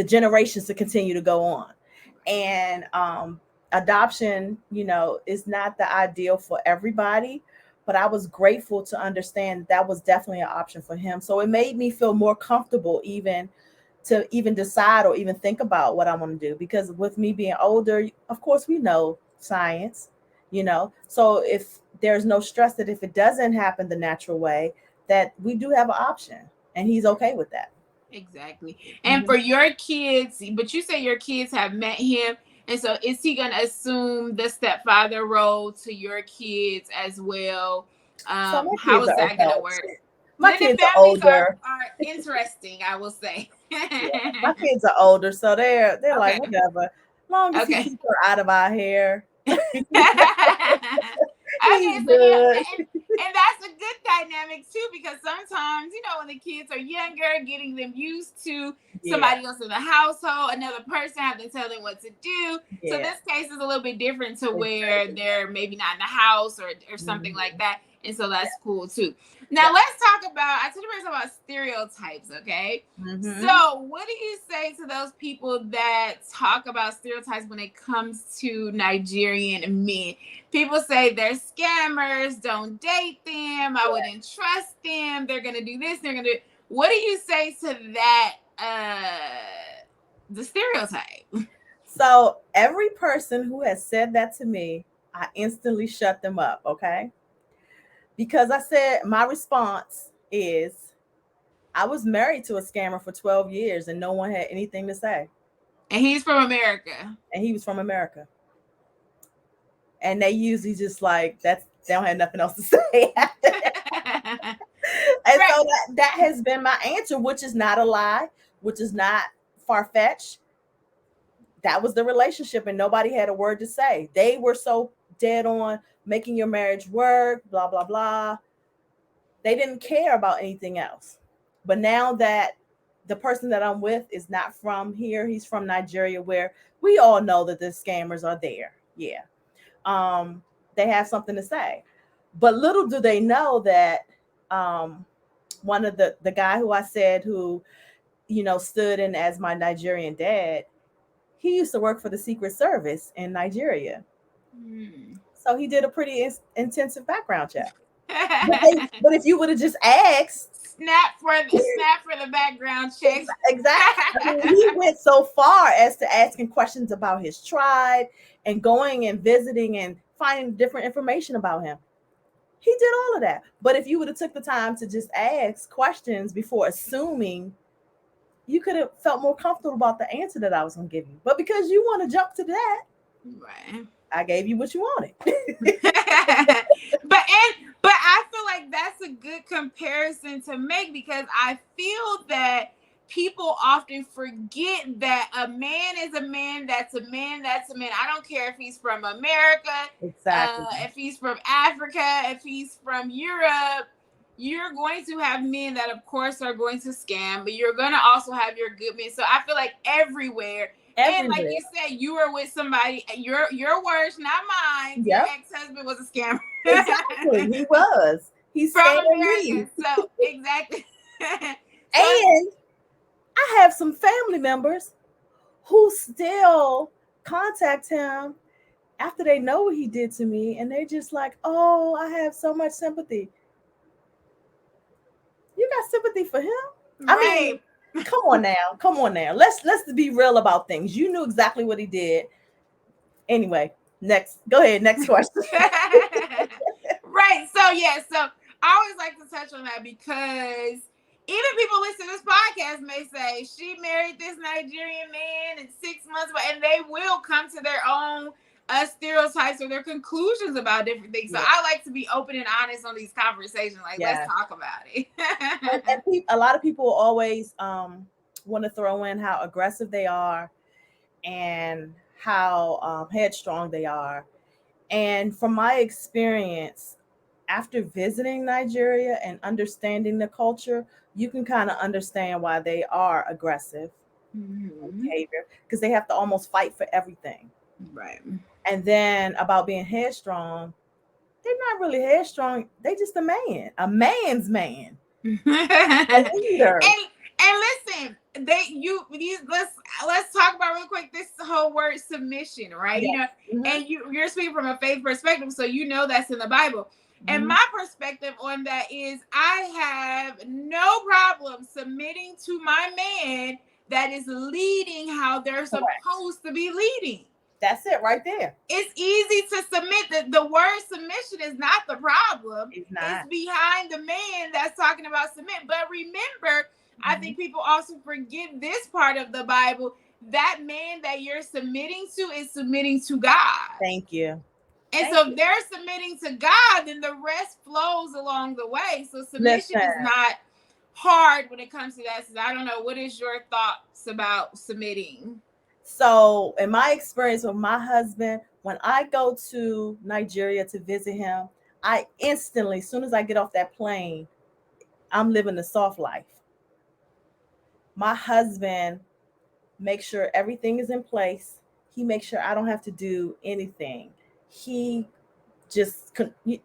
[SPEAKER 2] generations to continue to go on. And adoption, is not the ideal for everybody, but I was grateful to understand that was definitely an option for him. So it made me feel more comfortable to even decide or even think about what I want to do. Because with me being older, of course, we know science, so if there's no stress that if it doesn't happen the natural way, that we do have an option, and he's okay with that.
[SPEAKER 1] Exactly. And for your kids, but you say your kids have met him, and so is he going to assume the stepfather role to your kids as well? How is that going to work?
[SPEAKER 2] My kids are older.
[SPEAKER 1] Are interesting, I will say.
[SPEAKER 2] Yeah, my kids are older, so they're okay. Like, whatever, as long as he keeps her out of our hair.
[SPEAKER 1] Okay, so yeah, and that's a good dynamic too, because sometimes, when the kids are younger, getting them used to somebody else in the household, another person having to tell them what to do. So this case is a little bit different to where they're maybe not in the house or something like that. And so that's cool too. Now let's talk about, I told you about stereotypes, okay? So what do you say to those people that talk about stereotypes when it comes to Nigerian men? People say they're scammers, don't date them, I wouldn't trust them, they're going to do this, they're going to do. What do you say to that the stereotype.
[SPEAKER 2] So every person who has said that to me, I instantly shut them up, okay? Because I said my response is I was married to a scammer for 12 years and no one had anything to say.
[SPEAKER 1] And he's from America.
[SPEAKER 2] And he was from America. And they usually just like that's they don't have nothing else to say after that. And
[SPEAKER 1] Right.
[SPEAKER 2] so that has been my answer, which is not a lie, which is not far-fetched. That was the relationship and nobody had a word to say. They were so dead on making your marriage work, blah blah blah. They didn't care about anything else. But now that the person that I'm with is not from here, he's from Nigeria, where we all know that the scammers are there. Yeah. um, they have something to say. But little do they know that um, one of the guy who I said who stood in as my Nigerian dad, he used to work for the Secret Service in Nigeria.
[SPEAKER 1] Hmm.
[SPEAKER 2] So he did a pretty intensive background check. But if you would have just asked,
[SPEAKER 1] snap for the background checks.
[SPEAKER 2] exactly. I mean, he went so far as to asking questions about his tribe and going and visiting and finding different information about him. He did all of that. But if you would have took the time to just ask questions before assuming, you could have felt more comfortable about the answer that I was going to give you. But because you want to jump to that,
[SPEAKER 1] Right.
[SPEAKER 2] I gave you what you wanted.
[SPEAKER 1] but I feel like that's a good comparison to make, because I feel that people often forget that a man is a man, that's a man, that's a man. I don't care if he's from America,
[SPEAKER 2] Exactly.
[SPEAKER 1] if he's from Africa, if he's from Europe. You're going to have men that, of course, are going to scam, but you're going to also have your good men. So I feel like everywhere. And like
[SPEAKER 2] Everywhere.
[SPEAKER 1] you said, you were with somebody, your words, not mine. Your
[SPEAKER 2] Yep.
[SPEAKER 1] ex-husband was a scammer.
[SPEAKER 2] Exactly. He was. He
[SPEAKER 1] From
[SPEAKER 2] scammed me.
[SPEAKER 1] America. So exactly. So
[SPEAKER 2] And I have some family members who still contact him after they know what he did to me, and they're just like, "Oh, I have so much sympathy." You got sympathy for him? I mean,
[SPEAKER 1] right.
[SPEAKER 2] come on now, come on now. Let's be real about things. You knew exactly what he did. Anyway, next, go ahead. Next question.
[SPEAKER 1] Right. So yeah, so I always like to touch on that, because even people listening to this podcast may say she married this Nigerian man in 6 months, and they will come to their own stereotypes or their conclusions about different things. So
[SPEAKER 2] Yeah,
[SPEAKER 1] I like to be open and honest on these conversations. Like, let's
[SPEAKER 2] yeah.
[SPEAKER 1] talk about it.
[SPEAKER 2] A lot of people always want to throw in how aggressive they are and how headstrong they are. And from my experience, after visiting Nigeria and understanding the culture, you can kind of understand why they are aggressive
[SPEAKER 1] Mm-hmm.
[SPEAKER 2] behavior, because they have to almost fight for everything.
[SPEAKER 1] Right.
[SPEAKER 2] And then about being headstrong, they're not really headstrong. They just a man's man, a
[SPEAKER 1] and
[SPEAKER 2] leader.
[SPEAKER 1] listen, let's talk about real quick this whole word submission, right?
[SPEAKER 2] Yes. Mm-hmm.
[SPEAKER 1] And you're speaking from a faith perspective, so that's in the Bible. And
[SPEAKER 2] Mm-hmm.
[SPEAKER 1] my perspective on that is I have no problem submitting to my man that is leading how they're
[SPEAKER 2] Correct.
[SPEAKER 1] supposed to be leading.
[SPEAKER 2] That's it right there.
[SPEAKER 1] It's easy to submit. The word submission is not the problem.
[SPEAKER 2] It's
[SPEAKER 1] It's
[SPEAKER 2] not.
[SPEAKER 1] behind the man that's talking about submit. But remember, I
[SPEAKER 2] Mm-hmm.
[SPEAKER 1] think people also forget this part of the Bible. That man that you're submitting to is submitting to God.
[SPEAKER 2] Thank you.
[SPEAKER 1] And
[SPEAKER 2] Thank
[SPEAKER 1] so
[SPEAKER 2] you.
[SPEAKER 1] if they're submitting to God, then the rest flows along the way. So submission
[SPEAKER 2] Listen.
[SPEAKER 1] is not hard when it comes to that. So I don't know. What is your thoughts about submitting?
[SPEAKER 2] So, in my experience with my husband, when I go to Nigeria to visit him, I instantly, as soon as I get off that plane, I'm living the soft life. My husband makes sure everything is in place. He makes sure I don't have to do anything. He just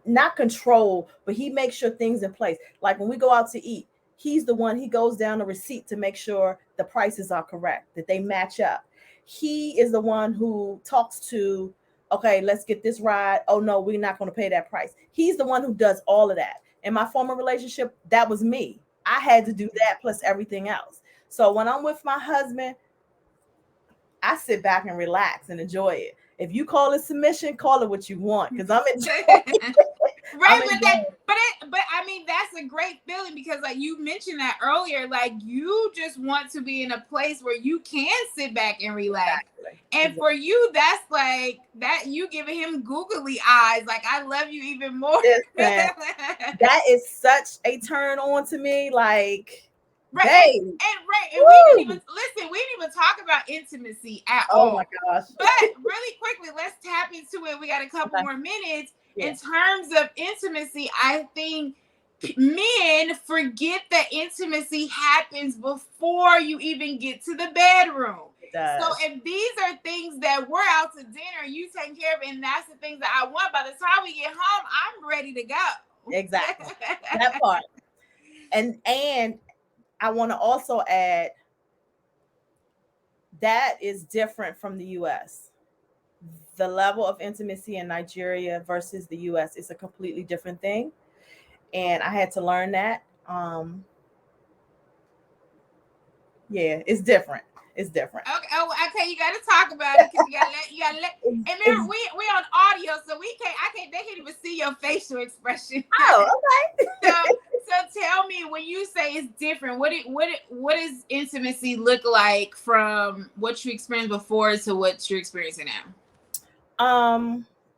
[SPEAKER 2] not control, but he makes sure things in place. Like when we go out to eat, he's the one, he goes down the receipt to make sure the prices are correct, that they match up. He is the one who talks to, okay, let's get this ride. Oh no, we're not going to pay that price. He's the one who does all of that. In my former relationship, that was me. I had to do that plus everything else. So when I'm with my husband, I sit back and relax and enjoy it. If you call it submission, call it what you want, because I'm enjoying. I'm
[SPEAKER 1] Right,
[SPEAKER 2] enjoying.
[SPEAKER 1] but I mean that's a great feeling because like you mentioned that earlier, like you just want to be in a place where you can sit back and relax.
[SPEAKER 2] Exactly.
[SPEAKER 1] And for you, that's like that you giving him googly eyes, like I love you even more.
[SPEAKER 2] Listen, that is such a turn on to me. Like,
[SPEAKER 1] Right,
[SPEAKER 2] babe,
[SPEAKER 1] and we didn't
[SPEAKER 2] woo!
[SPEAKER 1] even listen. We didn't even talk about intimacy at
[SPEAKER 2] Oh my
[SPEAKER 1] all.
[SPEAKER 2] gosh.
[SPEAKER 1] But really quickly, let's tap into it. We got a couple
[SPEAKER 2] Okay.
[SPEAKER 1] more minutes.
[SPEAKER 2] Yeah.
[SPEAKER 1] In terms of intimacy, I think men forget that intimacy happens before you even get to the bedroom.
[SPEAKER 2] It
[SPEAKER 1] So
[SPEAKER 2] does.
[SPEAKER 1] if these are things that we're out to dinner, you taking care of, and that's the things that I want. By the time we get home, I'm ready to go.
[SPEAKER 2] Exactly. That part. And I want to also add that is different from the US. The level of intimacy in Nigeria versus the US is a completely different thing. And I had to learn that. Yeah, it's different. It's different.
[SPEAKER 1] Okay, oh, okay, you gotta talk about it because you gotta let. And
[SPEAKER 2] It's,
[SPEAKER 1] remember, we on audio, so they can't even see your facial expression.
[SPEAKER 2] oh,
[SPEAKER 1] so,
[SPEAKER 2] okay.
[SPEAKER 1] so tell me when you say it's different, what does intimacy look like from what you experienced before to what you're experiencing now?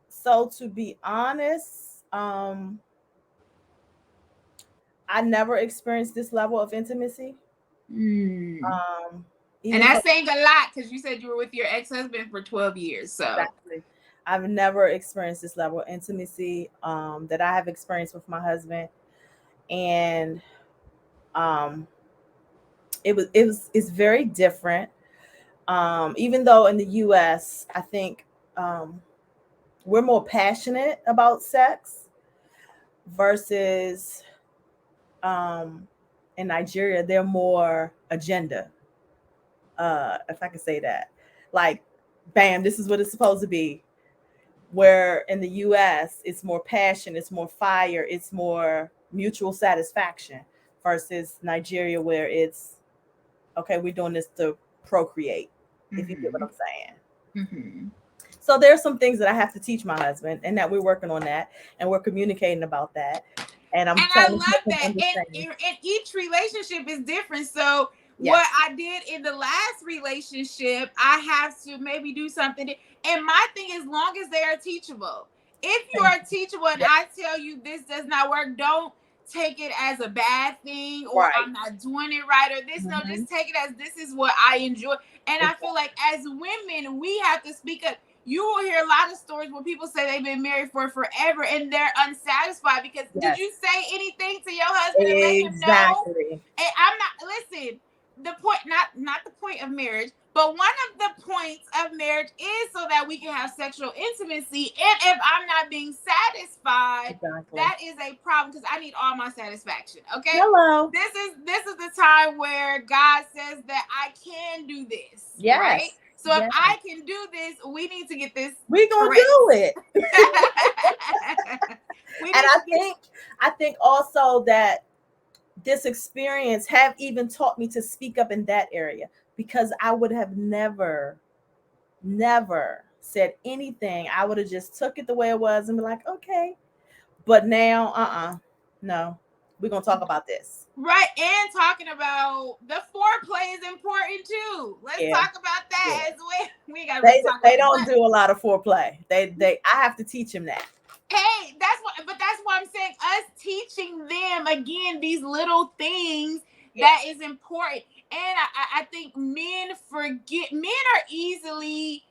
[SPEAKER 2] So to be honest, I never experienced this level of intimacy.
[SPEAKER 1] Mm.
[SPEAKER 2] Um,
[SPEAKER 1] And
[SPEAKER 2] even
[SPEAKER 1] that's saying a lot because you said you were with your ex-husband for 12 years. So
[SPEAKER 2] exactly. I've never experienced this level of intimacy that I have experienced with my husband, and um, it's very different. Even though in the U.S., I think we're more passionate about sex versus in Nigeria, they're more agenda. If I can say that, like, bam, this is what it's supposed to be. Where in the US, it's more passion, it's more fire, it's more mutual satisfaction versus Nigeria, where it's okay, we're doing this to procreate, if you get what
[SPEAKER 1] mm-hmm.
[SPEAKER 2] I'm saying.
[SPEAKER 1] Mm-hmm.
[SPEAKER 2] So there's some things that I have to teach my husband, and that we're working on that, and we're communicating about that, and I'm
[SPEAKER 1] And I
[SPEAKER 2] trying to
[SPEAKER 1] love
[SPEAKER 2] make him
[SPEAKER 1] that.
[SPEAKER 2] understand.
[SPEAKER 1] And each relationship is different. So what
[SPEAKER 2] Yes,
[SPEAKER 1] I did in the last relationship, I have to maybe do something. And my thing, as long as they are teachable. If you
[SPEAKER 2] thank
[SPEAKER 1] are
[SPEAKER 2] you.
[SPEAKER 1] teachable and
[SPEAKER 2] Yeah,
[SPEAKER 1] I tell you this does not work, don't take it as a bad thing or
[SPEAKER 2] right.
[SPEAKER 1] I'm not doing it right or this. No,
[SPEAKER 2] Mm-hmm.
[SPEAKER 1] just take it as this is what I enjoy. And I feel like as women, we have to speak up. You will hear a lot of stories where people say they've been married for forever and they're unsatisfied because did
[SPEAKER 2] Yes,
[SPEAKER 1] you say anything to your husband and let him know?
[SPEAKER 2] exactly.
[SPEAKER 1] And I'm not listen. The point, not the point of marriage, but one of the points of marriage is so that we can have sexual intimacy. And if I'm not being satisfied,
[SPEAKER 2] Exactly.
[SPEAKER 1] that is a problem because I need all my satisfaction. Okay,
[SPEAKER 2] Hello.
[SPEAKER 1] this is the time where God says that I can do this, right?
[SPEAKER 2] Yes.
[SPEAKER 1] So if
[SPEAKER 2] Yes.
[SPEAKER 1] I can do this, we need to get this
[SPEAKER 2] We're gonna
[SPEAKER 1] correct.
[SPEAKER 2] do it.
[SPEAKER 1] we
[SPEAKER 2] And
[SPEAKER 1] need to get
[SPEAKER 2] I think also that this experience have even taught me to speak up in that area, because I would have never said anything. I would have just took it the way it was and be like, okay. But now, no, we're gonna talk about this.
[SPEAKER 1] right. And talking about the foreplay is important too. Let's
[SPEAKER 2] Yeah,
[SPEAKER 1] talk about
[SPEAKER 2] yeah.
[SPEAKER 1] that as well. We ain't gotta really
[SPEAKER 2] They
[SPEAKER 1] talk
[SPEAKER 2] they
[SPEAKER 1] about it,
[SPEAKER 2] don't
[SPEAKER 1] but
[SPEAKER 2] do a lot of foreplay. They I have to teach him that.
[SPEAKER 1] hey, that's why I'm saying us teaching them again these little things
[SPEAKER 2] Yeah.
[SPEAKER 1] that is important. And I think men are easily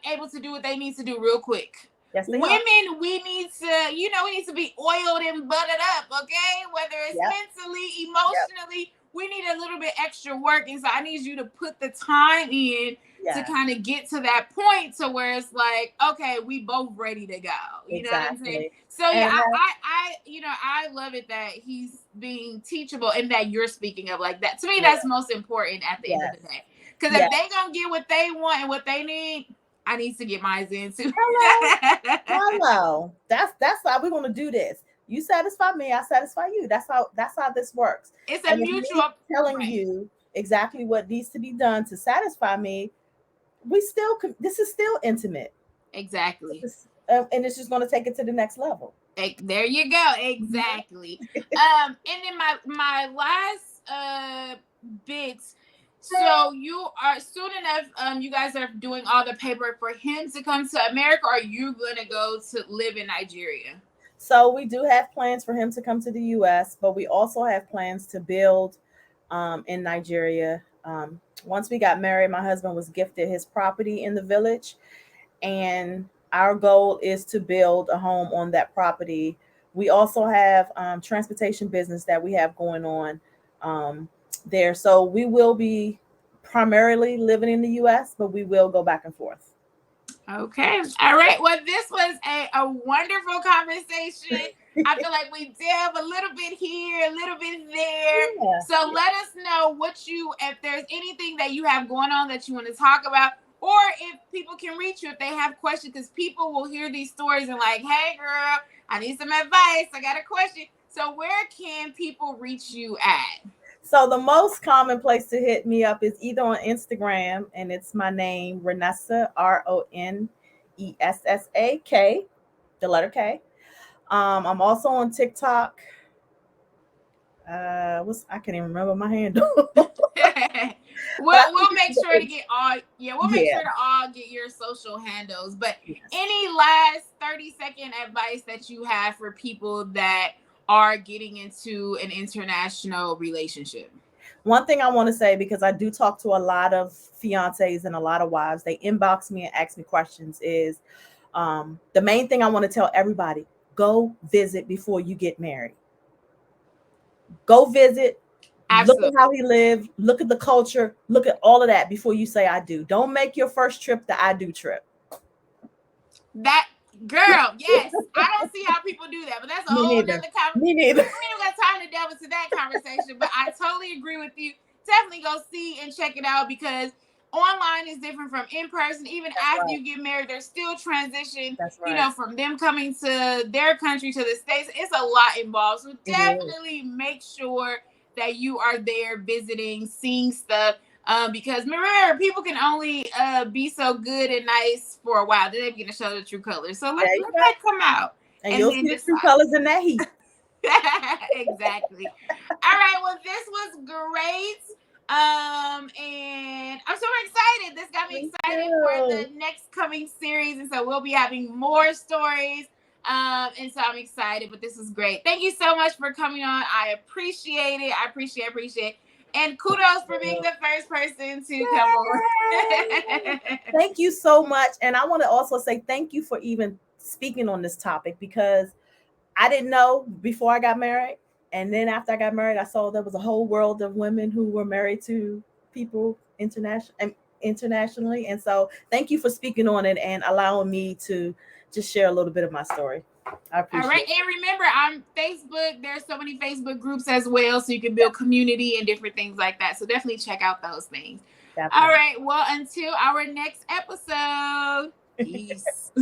[SPEAKER 1] able to do what they need to do real quick.
[SPEAKER 2] Yes, they are.
[SPEAKER 1] Women, we need to be oiled and buttered up, okay? Whether it's
[SPEAKER 2] Yep.
[SPEAKER 1] mentally,
[SPEAKER 2] Yep.
[SPEAKER 1] emotionally, we need a little bit extra work. And so I need you to put the time in to
[SPEAKER 2] Yeah.
[SPEAKER 1] kind of get to that point to where it's like, okay, we both ready to go. You know what I'm saying?
[SPEAKER 2] Exactly.
[SPEAKER 1] So yeah,
[SPEAKER 2] And
[SPEAKER 1] I love it that he's being teachable and that you're speaking of like that. To me,
[SPEAKER 2] yeah,
[SPEAKER 1] that's most important at the end of
[SPEAKER 2] yes.
[SPEAKER 1] the day. Because
[SPEAKER 2] Yeah.
[SPEAKER 1] if they gonna get what they want and what they need, I need to get mine in too.
[SPEAKER 2] Hello. Hello. That's how we're gonna do this. You satisfy me, I satisfy you. That's how this works.
[SPEAKER 1] It's a
[SPEAKER 2] And it's me
[SPEAKER 1] mutual
[SPEAKER 2] telling
[SPEAKER 1] right.
[SPEAKER 2] you, exactly what needs to be done to satisfy me, this is still intimate.
[SPEAKER 1] Exactly.
[SPEAKER 2] And it's just going to take it to the next level.
[SPEAKER 1] There you go.
[SPEAKER 2] Mhm.
[SPEAKER 1] Exactly. And then my last bits. So you are soon enough. You guys are doing all the paperwork for him to come to America. Or are you gonna go to live in Nigeria?
[SPEAKER 2] So we do have plans for him to come to the U.S., but we also have plans to build in Nigeria. Once we got married, my husband was gifted his property in the village, and our goal is to build a home on that property. We also have transportation business that we have going on um, there, so we will be primarily living in the U.S., but we will go back and forth.
[SPEAKER 1] Okay. All right. Well, this was a wonderful conversation. I feel like we delve a little bit here, a little bit there.
[SPEAKER 2] Yeah.
[SPEAKER 1] So let us know if there's anything that you have going on that you want to talk about, or if people can reach you if they have questions, because people will hear these stories and like, hey, girl, I need some advice. I got a question. So where can people reach you at?
[SPEAKER 2] So the most common place to hit me up is either on Instagram, and it's my name, Ronessa, RonessaK, the letter K. I'm also on TikTok. I can't even remember my handle. But I
[SPEAKER 1] we'll
[SPEAKER 2] think
[SPEAKER 1] make sure to
[SPEAKER 2] it's
[SPEAKER 1] get all we'll make
[SPEAKER 2] yeah.
[SPEAKER 1] sure to all get your social handles. But
[SPEAKER 2] Yes.
[SPEAKER 1] any last 30-second advice that you have for people that are getting into an international relationship?
[SPEAKER 2] One thing I want to say, because I do talk to a lot of fiancés and a lot of wives, they inbox me and ask me questions, is the main thing I want to tell everybody: go visit before you get married. Go visit, look at
[SPEAKER 1] Absolutely.
[SPEAKER 2] how he lived, look at the culture, look at all of that before you say I do. Don't make your first trip the I do trip.
[SPEAKER 1] That girl, yes. I don't see how people do that, but that's a
[SPEAKER 2] Me
[SPEAKER 1] whole
[SPEAKER 2] neither.
[SPEAKER 1] nother conversation.
[SPEAKER 2] Me neither.
[SPEAKER 1] We ain't got time to delve into that conversation, but I totally agree with you. Definitely go see and check it out, because online is different from in person. Even
[SPEAKER 2] That's
[SPEAKER 1] after
[SPEAKER 2] right.
[SPEAKER 1] you get married, there's still transition,
[SPEAKER 2] That's right.
[SPEAKER 1] from them coming to their country to the States. It's a lot involved. So
[SPEAKER 2] It is.
[SPEAKER 1] definitely make sure that you are there visiting, seeing stuff. Because remember, people can only be so good and nice for a while. Then they begin to show the true colors. So
[SPEAKER 2] There
[SPEAKER 1] let
[SPEAKER 2] you go.
[SPEAKER 1] that come out
[SPEAKER 2] And
[SPEAKER 1] and
[SPEAKER 2] you'll
[SPEAKER 1] then
[SPEAKER 2] see the true
[SPEAKER 1] decide.
[SPEAKER 2] colors in that heat.
[SPEAKER 1] Exactly. All right. Well, this was great. And I'm super excited. This got me
[SPEAKER 2] Me
[SPEAKER 1] excited for
[SPEAKER 2] too.
[SPEAKER 1] the next coming series, and so we'll be having more stories. And so I'm excited. But this was great. Thank you so much for coming on. I appreciate it. I appreciate. And kudos for being the first person to come on.
[SPEAKER 2] Thank you so much. And I want to also say thank you for even speaking on this topic, because I didn't know before I got married. And then after I got married, I saw there was a whole world of women who were married to people internationally. And so thank you for speaking on it and allowing me to just share a little bit of my story. I
[SPEAKER 1] All right.
[SPEAKER 2] appreciate it.
[SPEAKER 1] And remember, on Facebook, there's so many Facebook groups as well. So you can build community and different things like that. So definitely check out those things. All
[SPEAKER 2] Definitely.
[SPEAKER 1] right. Well, until our next episode, peace.